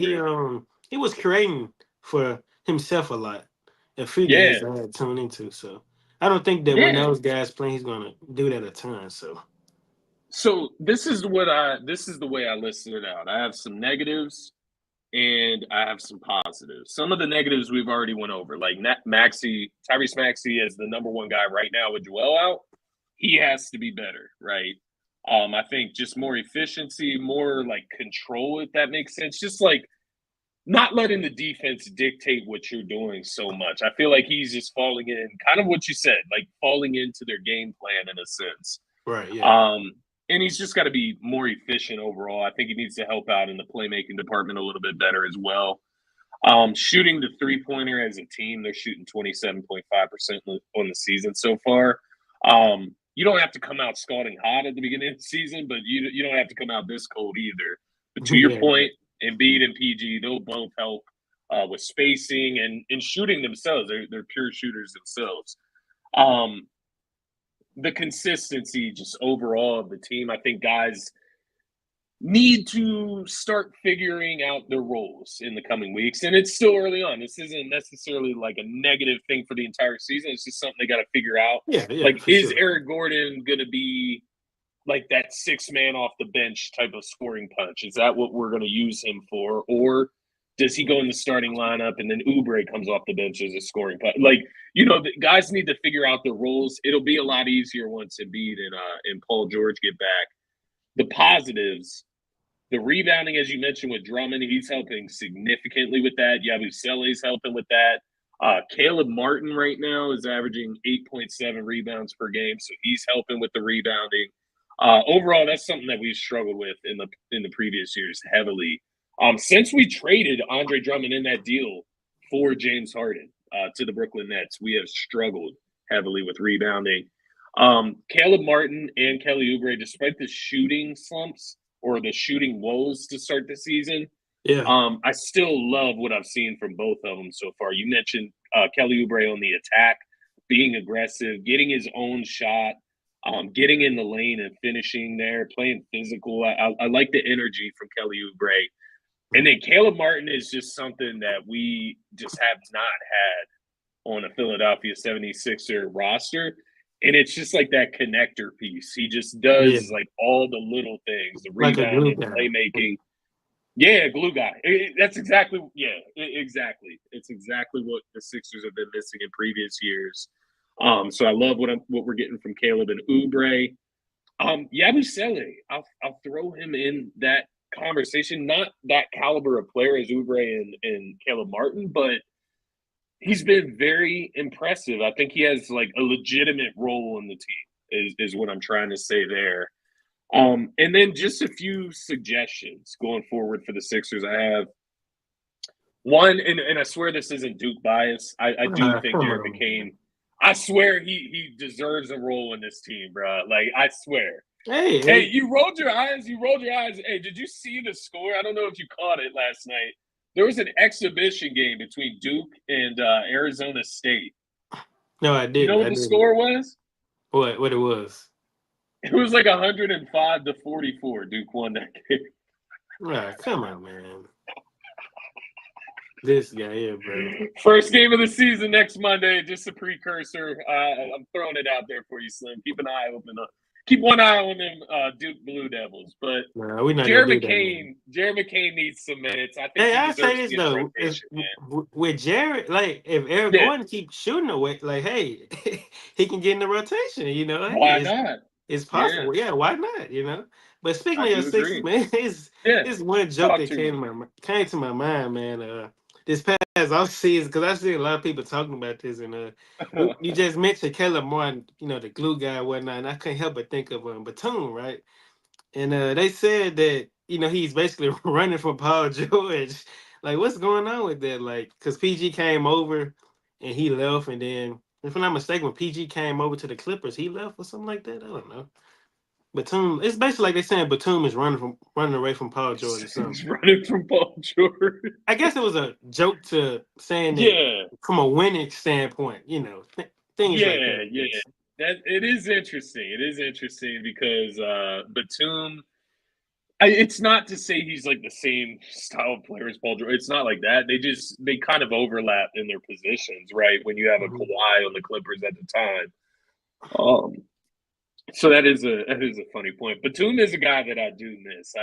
He was creating for himself a lot. A few games I had tuned into. So I don't think that when those guys play, he's going to do that a ton. So this is the way I listed it out. I have some negatives and I have some positives. Some of the negatives we've already went over, like Tyrese Maxey as the number one guy right now with Joel out. He has to be better, right? I think just more efficiency, more like control, if that makes sense. Just like not letting the defense dictate what you're doing so much. I feel like he's just falling in, kind of what you said, like falling into their game plan in a sense. Right, yeah. And he's just got to be more efficient overall. I think he needs to help out in the playmaking department a little bit better as well. Shooting the three-pointer as a team, they're shooting 27.5% on the season so far. You don't have to come out scalding hot at the beginning of the season, but you don't have to come out this cold either. But to your point, Embiid and PG, they'll both help with spacing and shooting themselves. They're pure shooters themselves. The consistency just overall of the team, I think guys need to start figuring out their roles in the coming weeks. And it's still early on. This isn't necessarily like a negative thing for the entire season. It's just something they got to figure out. Yeah, like, is Eric Gordon going to be like that six man off the bench type of scoring punch? Is that what we're going to use him for? Or does he go in the starting lineup and then Oubre comes off the bench as a scoring punch? Like, the guys need to figure out their roles. It'll be a lot easier once Embiid and Paul George get back. The positives, the rebounding, as you mentioned, with Drummond, he's helping significantly with that. Yabusele's helping with that. Caleb Martin right now is averaging 8.7 rebounds per game, so he's helping with the rebounding. Overall, that's something that we've struggled with in the previous years heavily. Since we traded Andre Drummond in that deal for James Harden to the Brooklyn Nets, we have struggled heavily with rebounding. Caleb Martin and Kelly Oubre, despite the shooting slumps or the shooting woes to start the season, I still love what I've seen from both of them so far. You mentioned Kelly Oubre on the attack, being aggressive, getting his own shot, getting in the lane and finishing there, playing physical. I like the energy from Kelly Oubre. And then Caleb Martin is just something that we just have not had on a Philadelphia 76er roster. And it's just like that connector piece. He just does like all the little things, the rebounding, playmaking. Yeah, glue guy. That's exactly, exactly. It's exactly what the Sixers have been missing in previous years. So I love what we're getting from Caleb and Oubre. Yabusele, I'll throw him in that conversation. Not that caliber of player as Oubre and Caleb Martin, but he's been very impressive. I think he has like a legitimate role in the team is what I'm trying to say there. And then just a few suggestions going forward for the Sixers. I have one, and I swear this isn't Duke bias. I do think Jared McCain, I swear he deserves a role in this team, bro. Like, I swear. Hey, you rolled your eyes. Hey, did you see the score? I don't know if you caught it last night. There was an exhibition game between Duke and Arizona State. No, I didn't. You know what the score was? What it was? It was like 105-44. Duke won that game. Right, come on, man. This guy here, bro. First game of the season next Monday. Just a precursor. I'm throwing it out there for you, Slim. Keep an eye open. Keep one eye on them Duke Blue Devils. But Jared McCain needs some minutes. I think I say this though, with Jared, like if Eric Gordon keeps shooting away, like hey, he can get in the rotation. Why not? It's possible. Yeah, why not? But speaking of Sixers, man, it's one joke that came to my mind, man. This past as off season because I see a lot of people talking about this, and you just mentioned Caleb Martin, the glue guy and whatnot, and I couldn't help but think of Batum, right? And they said that he's basically running from Paul George. Like, what's going on with that? Like, because PG came over and he left, and then if I'm not mistaken, when PG came over to the Clippers, he left or something like that. I don't know. Batum, it's basically like they're saying Batum is running away from Paul George or something. He's running from Paul George. I guess it was a joke to saying that Yeah. from a winning standpoint, things like that. Yeah. That it is interesting. It is interesting because Batum. It's not to say he's like the same style of player as Paul George. It's not like that. They kind of overlap in their positions, right? When you have a Kawhi on the Clippers at the time. So that is a funny point. Batum is a guy that I do miss.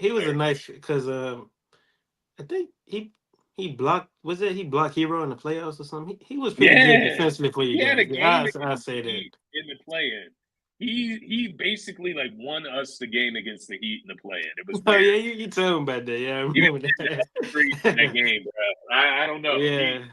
He was a nice because I think he blocked. Was it he blocked Hero in the playoffs or something? He was pretty good defensively for you guys. He had a game I say that in the play-in. He basically like won us the game against the Heat in the play-in. It was weird. Oh yeah, you told him about that. Yeah, I remember that game, bro. I don't know. Yeah,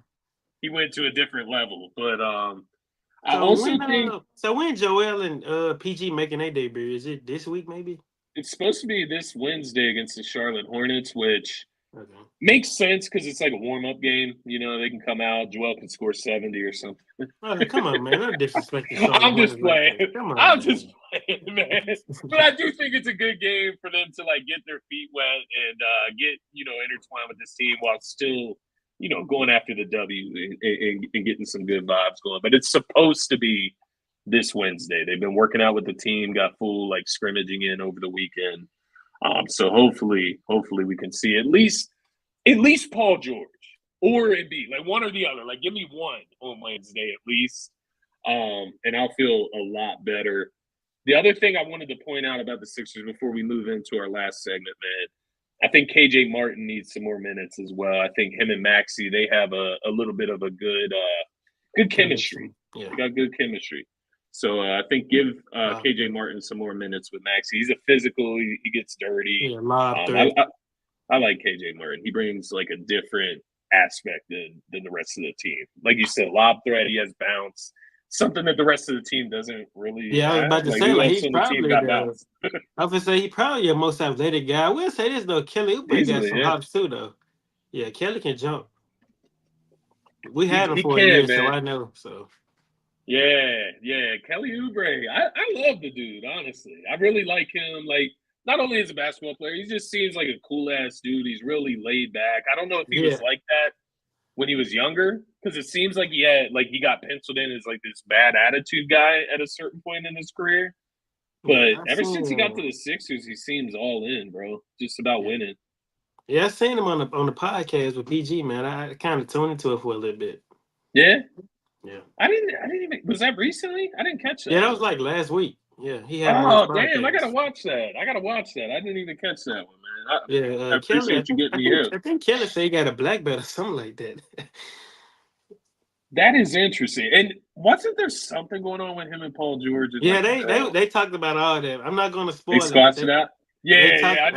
he went to a different level, but I also think. So when Joel and PG making their debut? Is it this week? Maybe it's supposed to be this Wednesday against the Charlotte Hornets, which makes sense because it's like a warm-up game. They can come out. Joel can score 70 or something. Oh, come on, man! Don't disrespect the Charlotte I'm just playing. Like come on, I'm just playing, man. But I do think it's a good game for them to like get their feet wet and get intertwined with this team while still going after the W and getting some good vibes going. But it's supposed to be this Wednesday. They've been working out with the team, got full like scrimmaging in over the weekend. So hopefully we can see at least Paul George or Embiid, like one or the other. Like give me one on Wednesday at least, and I'll feel a lot better. The other thing I wanted to point out about the Sixers before we move into our last segment, man, I think KJ Martin needs some more minutes as well. I think him and Maxey, they have a little bit of a good chemistry. Yeah. They got good chemistry. So I think give KJ Martin some more minutes with Maxey. He's a physical. He gets dirty. Yeah, I like KJ Martin. He brings like a different aspect than the rest of the team. Like you said, lob threat. He has bounce. Something that the rest of the team doesn't really. Yeah, I was about to say like he's probably I was gonna say he's probably your most athletic guy. I will say this though, Kelly Oubre got some hops too though. Yeah, Kelly can jump. We had him for a year, so I know. So yeah, Kelly Oubre. I love the dude. Honestly, I really like him. Like not only as a basketball player, he just seems like a cool ass dude. He's really laid back. I don't know if he was like that when he was younger, because it seems like he got penciled in as like this bad attitude guy at a certain point in his career. But ever since he got to the Sixers, he seems all in, bro. Just about winning. Yeah, I seen him on the podcast with PG, man. I kind of tuned into it for a little bit. Yeah. Yeah. I didn't even. Was that recently? I didn't catch that. Yeah, that was like last week. Yeah, he had. Oh damn! I gotta watch that. I didn't even catch that one, man. I appreciate you getting me here. I think Kelly said he got a black belt or something like that. That is interesting. And wasn't there something going on with him and Paul George? Yeah, they talked about all that. I'm not going to spoil it. It out. Yeah. I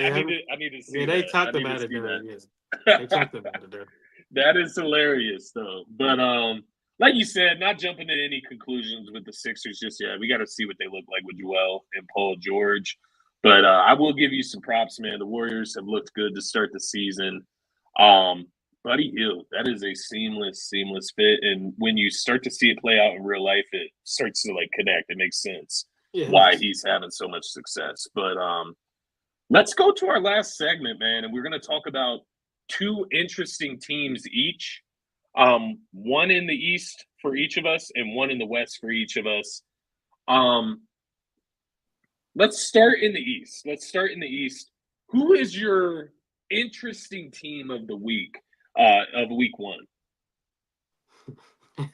need to see. Yeah, they talked about it. Yes, they talked about it. That is hilarious, though. But like you said, not jumping to any conclusions with the Sixers just yet. We got to see what they look like with Joel and Paul George. But I will give you some props, man. The Warriors have looked good to start the season. Buddy Hield, that is a seamless fit. And when you start to see it play out in real life, it starts to like connect. It makes sense why he's having so much success. But let's go to our last segment, man. And we're going to talk about two interesting teams each. One in the East for each of us and one in the West for each of us. Let's start in the East. Who is your interesting team of the week, of week one? I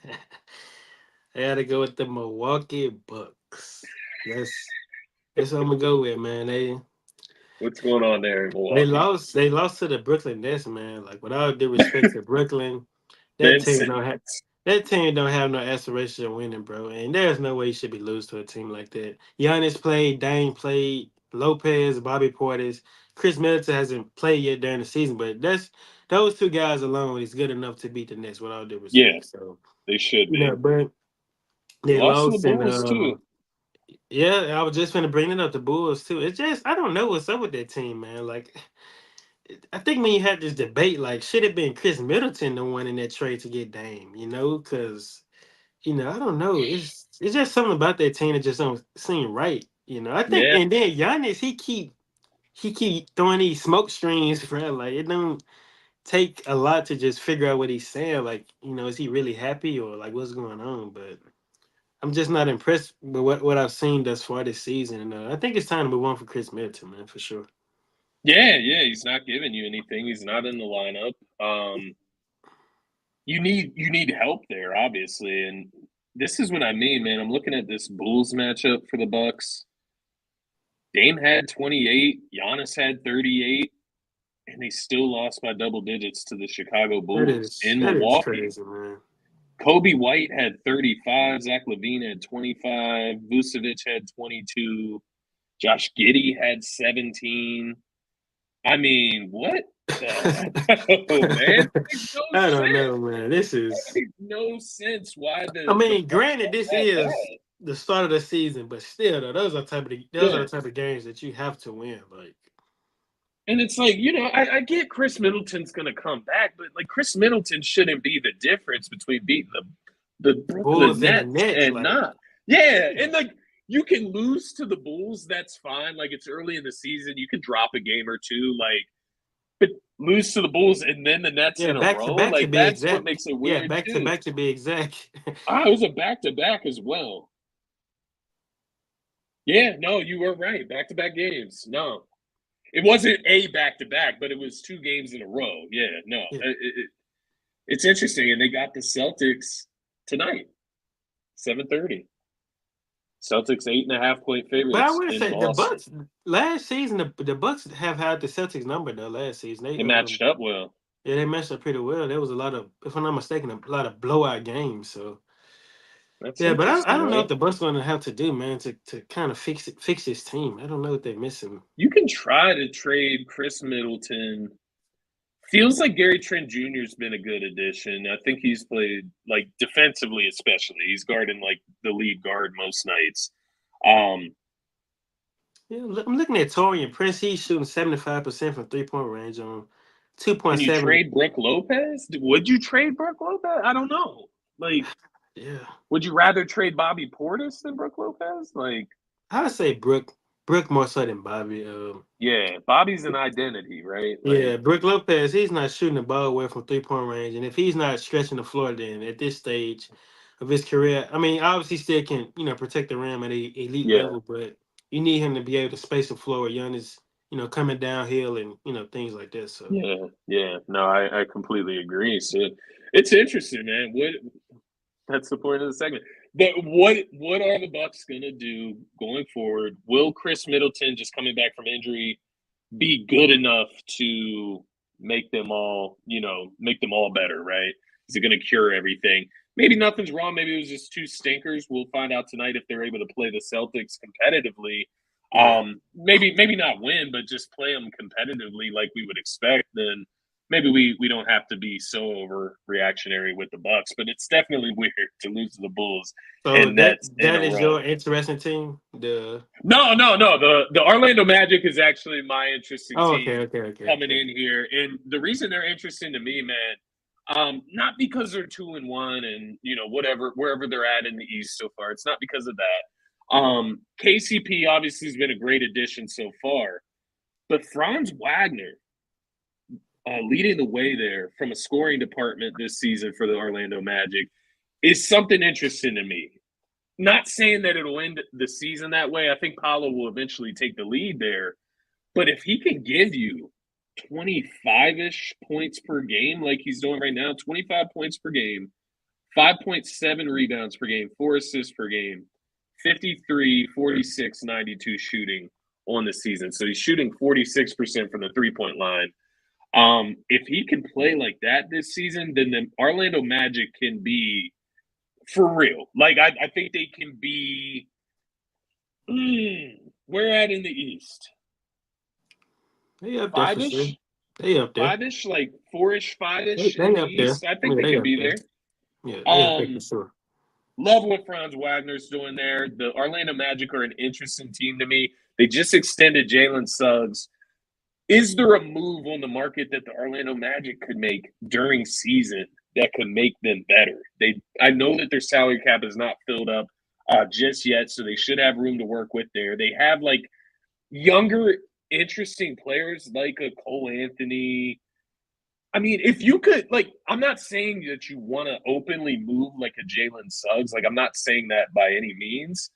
got to go with the Milwaukee Bucks. That's what I'm going to go with, man. What's going on there in Milwaukee? They lost to the Brooklyn Nets, man. Like, with all due respect to Brooklyn, that team don't have no aspiration of winning, bro. And there's no way you should be losing to a team like that. Giannis played, Dame played, Lopez, Bobby Portis. Chris Middleton hasn't played yet during the season, but that's those two guys alone is good enough to beat the Nets with all due Yeah, respect. So they should be. but they Lost to the lost and Bulls too. yeah, I was just gonna bring it up the Bulls too. It's just I don't know what's up with that team, man. Like I think when you had this debate, like should it been Chris Middleton the one in that trade to get Dame, because I don't know. It's just something about that team that just don't seem right. I think, Yeah, and then Giannis, he keep throwing these smoke screens, bro. Like it don't take a lot to just figure out what he's saying. Like, is he really happy or like what's going on? But I'm just not impressed with what I've seen thus far this season. And I think it's time to move on for Chris Middleton, man, for sure. yeah. He's not giving you anything. He's not in the lineup. You need help there, obviously, and this is what I mean, man. I'm looking at this Bulls matchup for the Bucks. Dame had 28, Giannis had 38, and they still lost by double digits to the Chicago That Bulls is in that is Milwaukee. crazy, man. Kobe White had 35, Zach LaVine had 25, Vucevic had 22, Josh Giddey had 17. I mean, what the hell, man? It makes no I don't sense. know, man. This It is. makes no sense why I the mean, Bucks granted, are this that is bad. the start of the season, but still, though, those are Yeah. the type of games that you have to win. Like, And it's like, I get Chris Middleton's going to come back, but like Chris Middleton shouldn't be the difference between beating the Brooklyn Bulls and the Nets Nets, and like, not. Yeah. And like, you can lose to the Bulls. That's fine. Like, it's early in the season. You can drop a game or two. Like, but lose to the Bulls and then the Nets yeah, in a back to row. back to Like, be that's what exact. makes it Yeah, weird, back to too. back to be exact. It was a back to back as well. Yeah. No, you were right. Back to back games. No. It wasn't a back to back, but it was 2 games in a row. Yeah, no, Yeah. it's interesting, and they got the Celtics tonight, 7:30. Celtics 8.5-point But I favorites would in say the Boston. Bucks last season, the Bucks have had the Celtics number though. Last season, They matched up well. yeah, they matched up pretty well. There was a lot of, if I'm not mistaken, a lot of blowout games. So That's yeah, but I interesting, don't know right? what the Bucks going to have to do, man, to kind of fix this team. I don't know what they're missing. You can try to trade Chris Middleton. Feels like Gary Trent Jr.'s been a good addition. I think he's played like defensively, especially. He's guarding like the lead guard most nights. Um, Yeah, I'm looking at Torian Prince. He's shooting 75% from 3-point range on Can you 2.7. trade Brooke Lopez? Would you trade Brooke Lopez? I don't know. Like, Yeah, would you rather trade Bobby Portis than Brooke Lopez? Like, I would say Brooke more so than Bobby. yeah, Bobby's an identity, right? Yeah, Like, Brooke Lopez, he's not shooting the ball away from 3-point range. And if he's not stretching the floor, then at this stage of his career, I mean, obviously still can, protect the rim at a elite yeah, level, but you need him to be able to space the floor with Giannis, coming downhill and, things like that. So yeah. No, I completely agree. So it's interesting, man. That's the point of the segment. What are the Bucks gonna do going forward? Will Chris Middleton, just coming back from injury, be good enough to make them all better, right? Is it going to cure everything? Maybe nothing's wrong. Maybe it was just two stinkers. We'll find out tonight if they're able to play the Celtics competitively. yeah. Maybe not win, but just play them competitively like we would expect. Then maybe we don't have to be so overreactionary with the Bucks. But it's definitely weird to lose to the Bulls So and that Nets in a that is row. your interesting team. No. The Orlando Magic is actually my interesting team coming Okay. in here, and the reason they're interesting to me, man, not because they're 2-1 and whatever wherever they're at in the East so far. It's not because of that. KCP obviously has been a great addition so far, but Franz Wagner leading the way there from a scoring department this season for the Orlando Magic is something interesting to me. Not saying that it'll end the season that way. I think Paolo will eventually take the lead there. But if he can give you 25-ish points per game like he's doing right now, 25 points per game, 5.7 rebounds per game, 4 assists per game, 53, 46, 92 shooting on the season. So he's shooting 46% from the three-point line. If he can play like that this season, then the Orlando Magic can be for real. Like, I think they can be. Where at in the East? Yeah, up there for sure. 5-ish? They up there. Five-ish, like four-ish, They, five-ish in they the up there. East. I think Yeah, they they could up be there. there. Yeah, they up there for Um, sure. Love what Franz Wagner's doing there. The Orlando Magic are an interesting team to me. They just extended Jalen Suggs. Is there a move on the market that the Orlando Magic could make during season that could make them better? I know that their salary cap is not filled up just yet, so they should have room to work with there. They have like younger, interesting players like a Cole Anthony. I mean, if you could, like, I'm not saying that you want to openly move like a Jalen Suggs. Like, I'm not saying that by any means.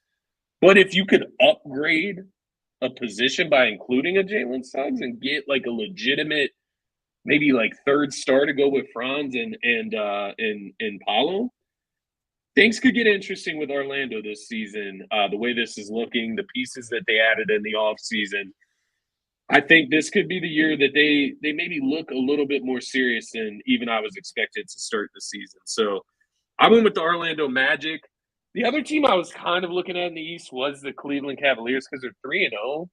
But if you could upgrade a position by including a Jalen Suggs and get like a legitimate, maybe like third star to go with Franz and Paulo, things could get interesting with Orlando this season. The way this is looking, the pieces that they added in the offseason. I think this could be the year that they maybe look a little bit more serious than even I was expected to start the season. So I went with the Orlando Magic. The other team I was kind of looking at in the East was the Cleveland Cavaliers because they're 3-0.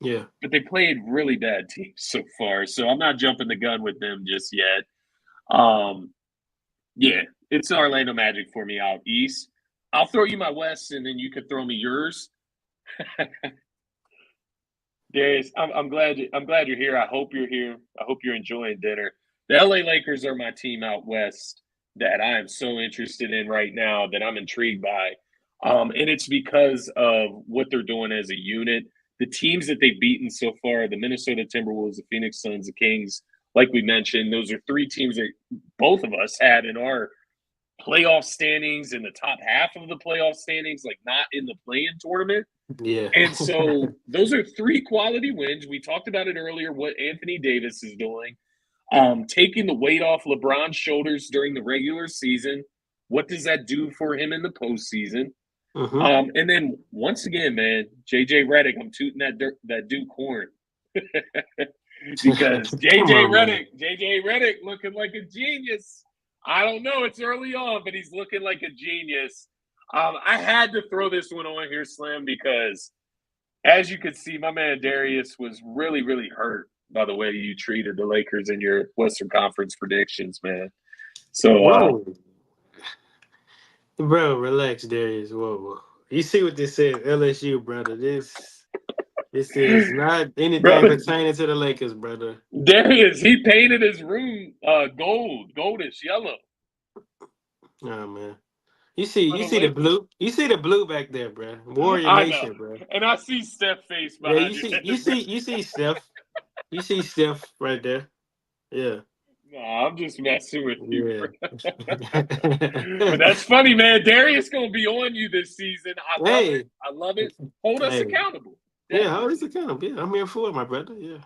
Yeah. But they played really bad teams so far. So I'm not jumping the gun with them just yet. Yeah, it's the Orlando Magic for me out East. I'll throw you my West, and then you could throw me yours. Darius, I'm glad you're here. I hope you're here. I hope you're enjoying dinner. The LA Lakers are my team out west that I am so interested in right now that I'm intrigued by. And it's because of what they're doing as a unit. The teams that they've beaten so far, the Minnesota Timberwolves, the Phoenix Suns, the Kings, like we mentioned, those are three teams that both of us had in our playoff standings, in the top half of the playoff standings, like not in the play-in tournament. Yeah. And so those are three quality wins. We talked about it earlier, what Anthony Davis is doing, taking the weight off LeBron's shoulders during the regular season. What does that do for him in the postseason? And then once again, man, JJ Redick, I'm tooting that Duke horn. Because JJ Redick looking like a genius. I don't know, it's early on, but he's looking like a genius. I had to throw this one on here, Slim, because as you could see, my man Darius was really, really hurt by the way you treated the Lakers in your Western Conference predictions, man. So, bro, relax, Darius. Whoa. You see what this says, LSU, brother. This is not anything bro, pertaining to the Lakers, brother. Darius, he painted his room goldish yellow. Oh man. You see the blue. You see the blue back there, bro. Warrior I know. Nation, bro. And I see Steph face Yeah, behind you see Steph. You see Steph right there. Yeah. No, I'm just messing with you. Yeah. But that's funny, man. Darius gonna be on you this season. I love Hey. it. I love it. Hold us accountable. Definitely. Yeah, hold us accountable. Yeah, I'm here for it, my brother. Yeah.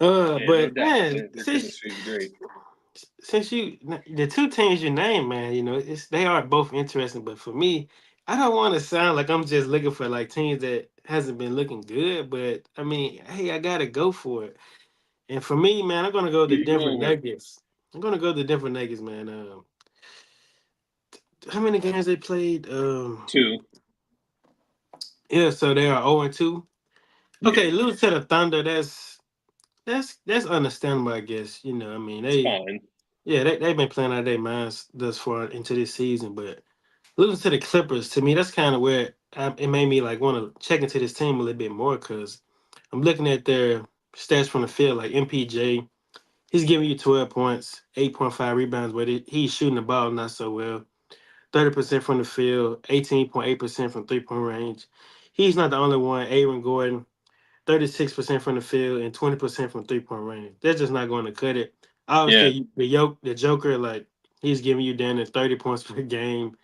Yeah, But no man, their chemistry is great. Since the two teams you named, man, they are both interesting. But for me, I don't want to sound like I'm just looking for like teams that hasn't been looking good. But I mean, hey, I gotta go for it. And for me, man, I'm gonna go to You Denver going with Nuggets. I'm gonna go to Denver Nuggets, man. How many games they played? 2. Yeah, so they are 0-2. Okay, Yeah, lose to the Thunder. That's understandable, I guess. I mean, it's fine. they've been playing out of their minds thus far into this season, but losing to the Clippers, to me, that's kind of where it made me like want to check into this team a little bit more because I'm looking at their stats from the field, like MPJ. He's giving you 12 points, 8.5 rebounds, but he's shooting the ball not so well. 30% from the field, 18.8% from 3-point range. He's not the only one. Aaron Gordon, 36% from the field and 20% from 3-point range. They're just not going to cut it. Yeah, Obviously, the Joker, like he's giving you down to 30 points per game,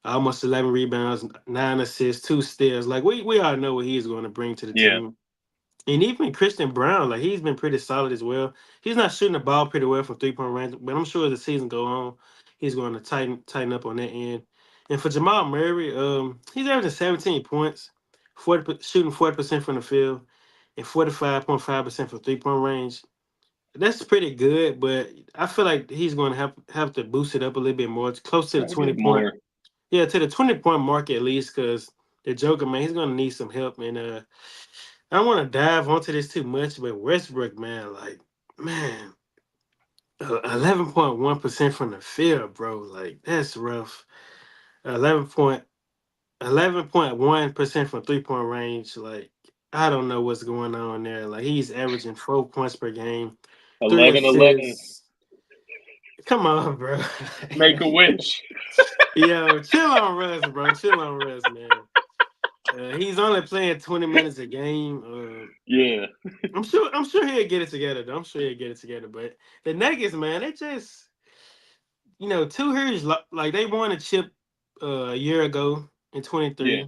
almost 11 rebounds, 9 assists, 2 steals. Like we all know what he's going to bring to the yeah, team. And even Christian Brown, like he's been pretty solid as well. He's not shooting the ball pretty well from 3-point range, but I'm sure as the season go on, he's going to tighten up on that end. And for Jamal Murray, he's averaging 17 points, shooting 40% from the field, and 45.5% from 3-point range. That's pretty good, but I feel like he's going to have to boost it up a little bit more. It's close to the gotta get 20-point, more. yeah, to the 20-point mark at least, because the Joker, man, he's going to need some help. And I don't want to dive onto this too much, but Westbrook, man, like, man, 11.1% from the field, bro. Like, that's rough. 11.1% from 3-point range. Like, I don't know what's going on there. Like, he's averaging 4 points per game, 3 11-11. assists. Come on, bro. Make a wish. Yo, chill on Russ, bro. Chill on Russ, man. He's only playing 20 minutes a game. Yeah. I'm sure he'll get it together, though. I'm sure he'll get it together. But the Nuggets, man, they just, 2 years, like, they won a chip a year ago in 23. Yeah.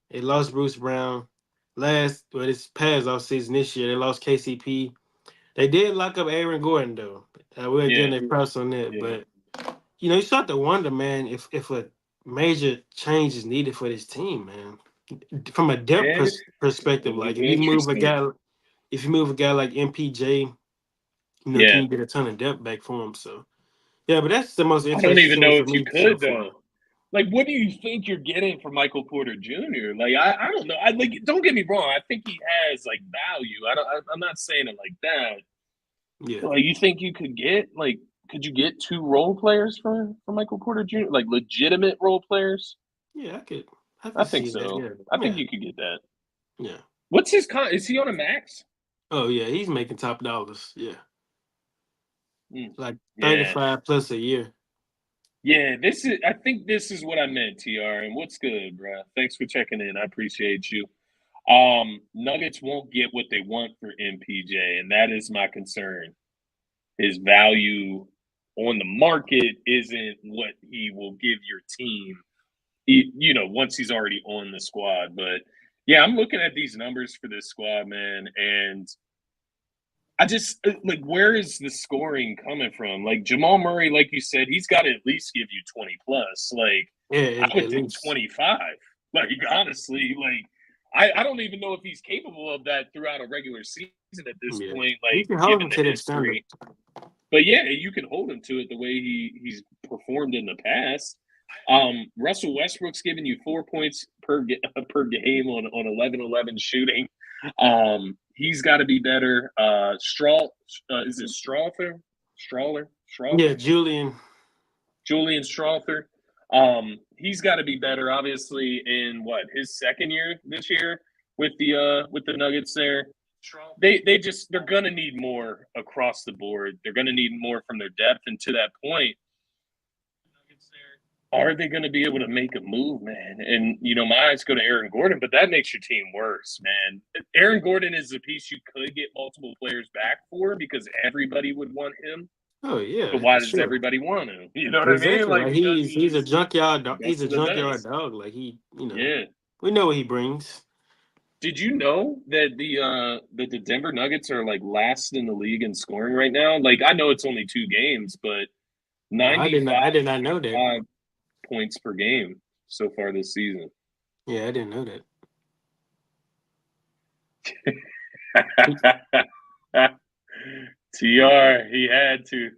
They lost Bruce Brown. This past offseason this year, they lost KCP. They did lock up Aaron Gordon, though. We're getting a props on that. Yeah. But, you start to wonder, man, if a major change is needed for this team, man. From a depth perspective, like if you move a guy like MPJ, can you get a ton of depth back for him? So, yeah, but that's the most interesting. I don't even know for if you me could, so though. Like, what do you think you're getting from Michael Porter Jr.? Like, I don't know. Don't get me wrong. I think he has like value. I'm not saying it like that. Yeah. Like, you think you could get could you get 2 role players for Michael Porter Jr.? Like legitimate role players? Yeah, I could I think see so. that. Yeah. I think you could get that. Yeah. What's his Is he on a max? Oh yeah, he's making top dollars. Yeah. Like 35 Yeah. plus a year. Yeah, I think this is what I meant, TR. And what's good, bro? Thanks for checking in. I appreciate you. Nuggets won't get what they want for MPJ, and that is my concern. His value on the market isn't what he will give your team, once he's already on the squad. But yeah, I'm looking at these numbers for this squad, man, and I just where is the scoring coming from? Like Jamal Murray, like you said, he's got to at least give you 20 plus. Like I would think 25. Like honestly, I don't even know if he's capable of that throughout a regular season at this point. Like given the history, but yeah, you can hold him to it the way he's performed in the past. Russell Westbrook's giving you 4 points per game on 11-11 shooting. He's got to be better. Is it Strawther? Yeah, Julian Strawther. He's got to be better. Obviously, in his second year this year with the Nuggets. They're gonna need more across the board. They're gonna need more from their depth, and to that point, are they going to be able to make a move, man? And, my eyes go to Aaron Gordon, but that makes your team worse, man. Aaron Gordon is a piece you could get multiple players back for because everybody would want him. Oh, yeah. But why does everybody want him? You know what I mean? Like he's a junkyard dog. He's a junkyard dog. Like yeah. We know what he brings. Did you know that the Denver Nuggets are last in the league in scoring right now? Like, I know it's only 2 games, but 95. I did not know that. Points per game so far this season. Yeah, I didn't know that. TR, he had to.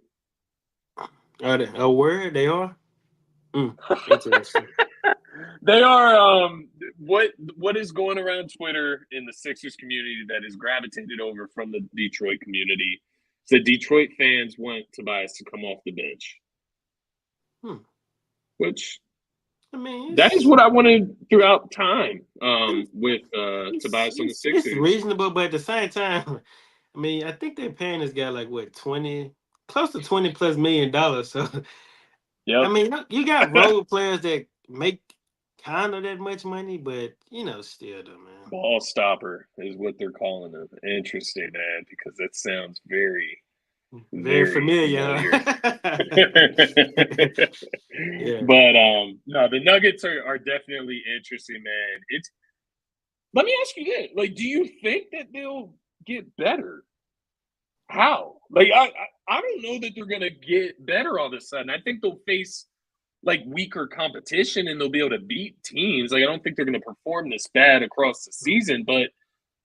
Where they are? Interesting. They are. What is going around Twitter in the Sixers community that is gravitated over from the Detroit community? The Detroit fans want Tobias to come off the bench. Which, that is what I wanted throughout time with Tobias on the Sixers. It's reasonable, but at the same time, I think they're paying this guy close to $20+ million. So, yep. You got role players that make kind of that much money, but still, though, man. Ball stopper is what they're calling him. Interesting, man, because that sounds very familiar. Yeah. But no, the Nuggets are definitely interesting, man. Let me ask you this: do you think that they'll get better? How? I don't know that they're gonna get better all of a sudden. I think they'll face weaker competition and they'll be able to beat teams. I don't think they're gonna perform this bad across the season, but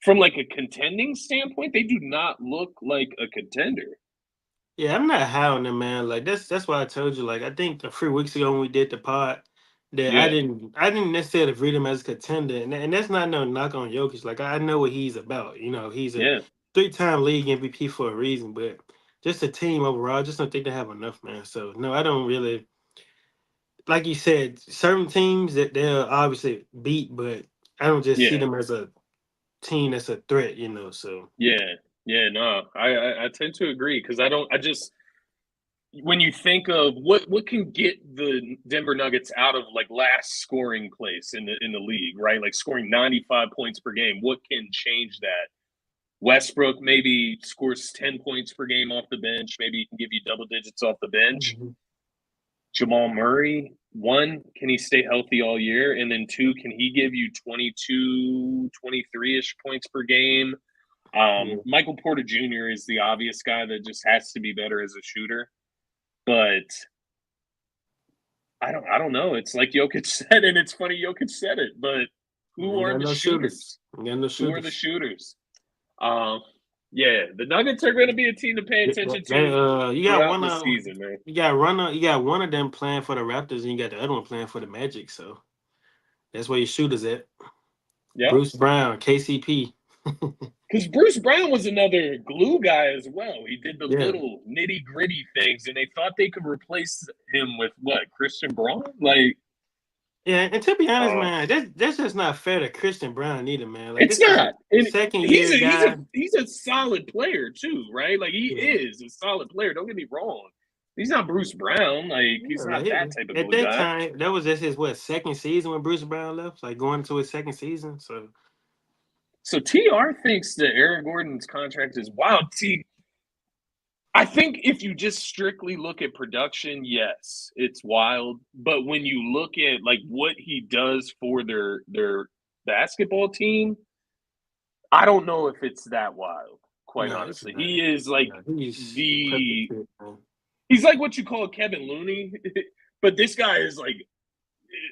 from a contending standpoint, they do not look like a contender. Yeah, I'm not high on them, man. That's why I told you. I think a few weeks ago when we did the pod, that Yeah. I didn't necessarily read him as a contender, and that's not no knock on Jokic. Like I know what he's about. You know, he's a Yeah. 3-time league MVP for a reason, but just a team overall, I just don't think they have enough, man. So no, I don't really like you said, certain teams that they'll obviously beat, but I don't just see Yeah. them as a team that's a threat, you know. So Yeah. Yeah. No, I tend to agree because I just when you think of what can get the Denver Nuggets out of like last scoring place in the league, right? Like scoring 95 points per game, what can change that? Westbrook maybe scores 10 points per game off the bench. Maybe he can give you double digits off the bench. Mhm. Jamal Murray, one, can he stay healthy all year? And then two, can he give you 22, 23-ish points per game? Yeah. Michael Porter Jr. is the obvious guy that just has to be better as a shooter. But I don't know. It's like Jokic said, and it's funny Jokic said it, but who You are got the no shooters. shooters? You got no Who are the shooters. shooters? Um, yeah, the Nuggets are going to be a team to pay attention to You got throughout one the of season, man. you got one of them playing for the Raptors, and you got the other one playing for the Magic. So that's where your shooters at. Yep. Bruce Brown, KCP. Because Bruce Brown was another glue guy as well. He did the Yeah. little nitty gritty things, and they thought they could replace him with what, Christian Braun? Like, Yeah, and to be honest, uh, man, that's just not fair to Christian Brown either, man. Like it's this is a not. And second he's year a he's a guy. he's a solid player too, right? Like he Yeah. is a solid player. Don't get me wrong. He's not Bruce Brown. Like Yeah, he's like not that type of at glue that guy. time, that was just his second season when Bruce Brown left, like going into his second season. So So TR thinks that Aaron Gordon's contract is wild. See, I think if you just strictly look at production, yes, it's wild. But when you look at like what he does for their basketball team, I don't know if it's that wild, quite no, it's honestly. not. He is like No, he's the perfect the fit, man. he's like what you call Kevin Looney, but this guy is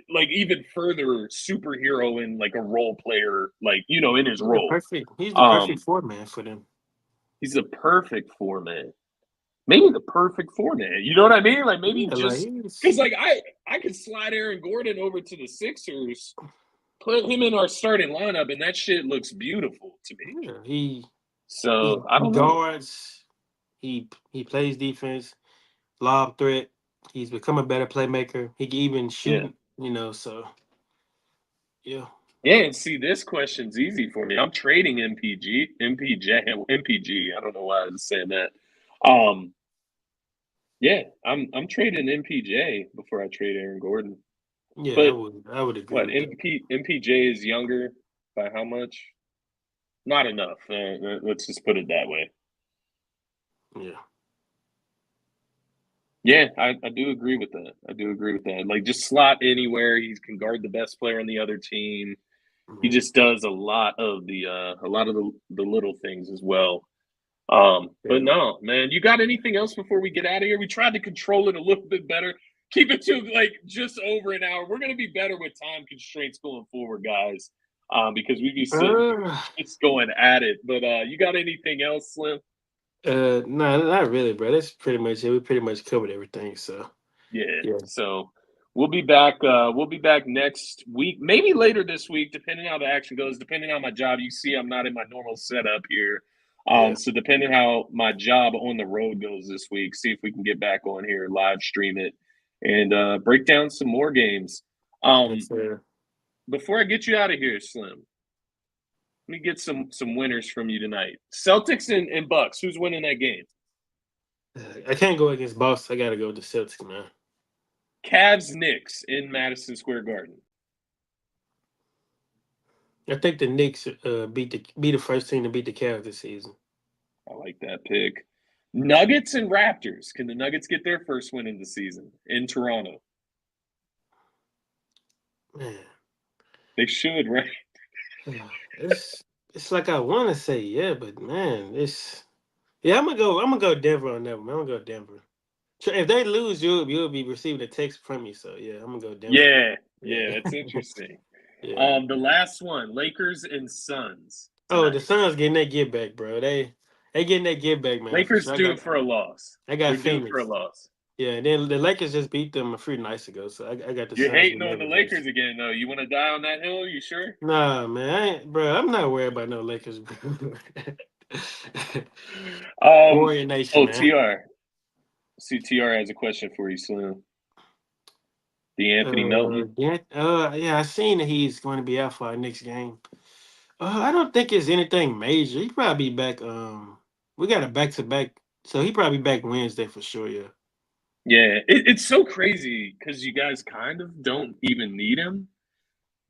like even further superhero in like a role player, like in his role. He's the perfect Um, four man for them. he's the perfect four man. Maybe the perfect four man. You know what I mean? Like maybe Yeah, like just because like I could slide Aaron Gordon over to the Sixers, put him in our starting lineup, and that shit looks beautiful to me. yeah, So I he don't know. guards, he plays defense, lob threat. He's become a better playmaker. He can even Yeah. shoot, you know. So yeah, Yeah, and see, this question's easy for me. I'm trading MPG. I don't know why I was saying that. Um, yeah, I'm trading MPJ before I trade Aaron Gordon. yeah, But I would agree what with that. MPJ is younger by how much? Not enough. Let's just put it that way. Yeah. Yeah, I do agree with that. I do agree with that. Like just slot anywhere. He can guard the best player on the other team. He Mhm. just does a lot of the little things as well. But Yeah. no, man, you got anything else before we get out of here? We tried to control it a little bit better. Keep it to like just over an hour. We're gonna be better with time constraints going forward, guys. Because we'd be sitting here Uh, just going at it. But you got anything else, Slim? no, not really, bro. That's pretty much it. We pretty much covered everything. So Yeah. yeah, So we'll be back. We'll be back next week, maybe later this week, depending how the action goes. Depending on my job, you see, I'm not in my normal setup here. yeah. So depending how my job on the road goes this week, see if we can get back on here, live stream it, and break down some more games. That's Before I get you out of here, Slim, let me get some winners from you tonight. Celtics and Bucks. Who's winning that game? I can't go against Boston. I gotta go with the Celtics, man. Cavs Knicks in Madison Square Garden. I think the Knicks be the first team to beat the Cavs this season. I like that pick. Nuggets and Raptors. Can the Nuggets get their first win in the season in Toronto? Man, They should, right? it's like I want to say yeah, but man, it's yeah. I'm gonna go Denver on that one. I'm gonna go Denver. If they lose, you'll be receiving a text from me. So yeah, I'm gonna go Denver. Yeah, yeah, Yeah, that's interesting. yeah. The last one, Lakers and Suns Oh, the tonight. Suns getting that get back, bro. They getting that get back, man, for Lakers sure. due for a loss. I got They're due for a Phoenix. loss. Yeah, and then the Lakers just beat them a few nights ago, so I got the You're Suns hating in on their the jersey. Lakers again, though. You want to die on that hill? You sure? Nah, man, bro, I'm not worried about no Lakers, bro. Um. Warrior Nation, Oh, man. Tr. See, Tr has a question for you, Slim. The Anthony Melton. Yeah, I seen that he's going to be out for our next game. I don't think it's anything major. He probably be back. We got a back to back, so he probably back Wednesday for sure. Yeah. Yeah, it's so crazy because you guys kind of don't even need him,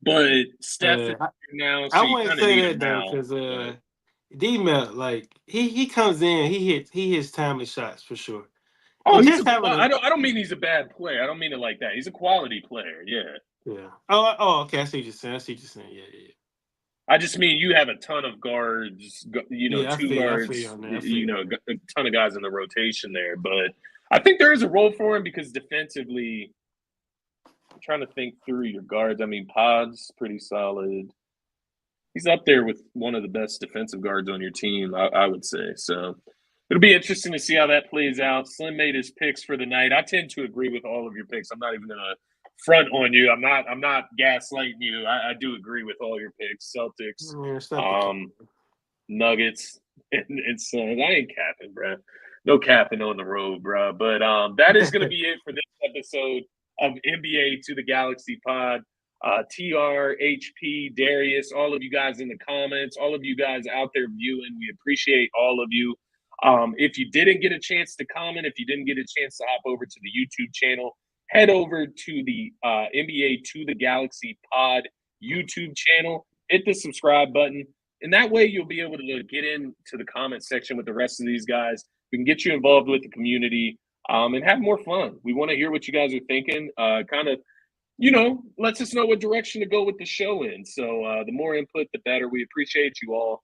but Steph is I, here now, I so you wouldn't kind of say need him that though, now. because But D Mel, like he comes in, he hits timely shots for sure, oh, and he's a. just having a I don't mean he's a bad player. I don't mean it like that. He's a quality player. Yeah. yeah. Oh, okay. I see what you're saying. I see what you're saying. Yeah. I just mean you have a ton of guards, Yeah, two I feel you guards, on that. I feel you on that. a ton of guys in the rotation there. But I think there is a role for him because defensively, I'm trying to think through your guards. I mean, Pod's pretty solid. He's up there with one of the best defensive guards on your team, I would say. So it'll be interesting to see how that plays out. Slim made his picks for the night. I tend to agree with all of your picks. I'm not even going to front on you. I'm not gaslighting you. I do agree with all your picks. Celtics, Man, stop the cap. um, Nuggets, and Suns. I ain't capping, bro. No capping on the road, bro. But that is going to be it for this episode of NBA to the Galaxy Pod. TR, HP, Darius, all of you guys in the comments, all of you guys out there viewing, we appreciate all of you. If you didn't get a chance to comment, if you didn't get a chance to hop over to the YouTube channel, head over to the NBA to the Galaxy Pod YouTube channel, hit the subscribe button, and that way you'll be able to get into the comment section with the rest of these guys. We can get you involved with the community and have more fun. We want to hear what you guys are thinking. Kind of lets us know what direction to go with the show in. So the more input, the better. We appreciate you all.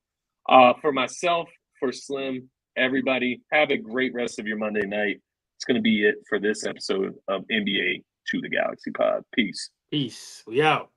For myself, for Slim, everybody, have a great rest of your Monday night. It's going to be it for this episode of NBA to the Galaxy Pod. Peace. Peace. We out.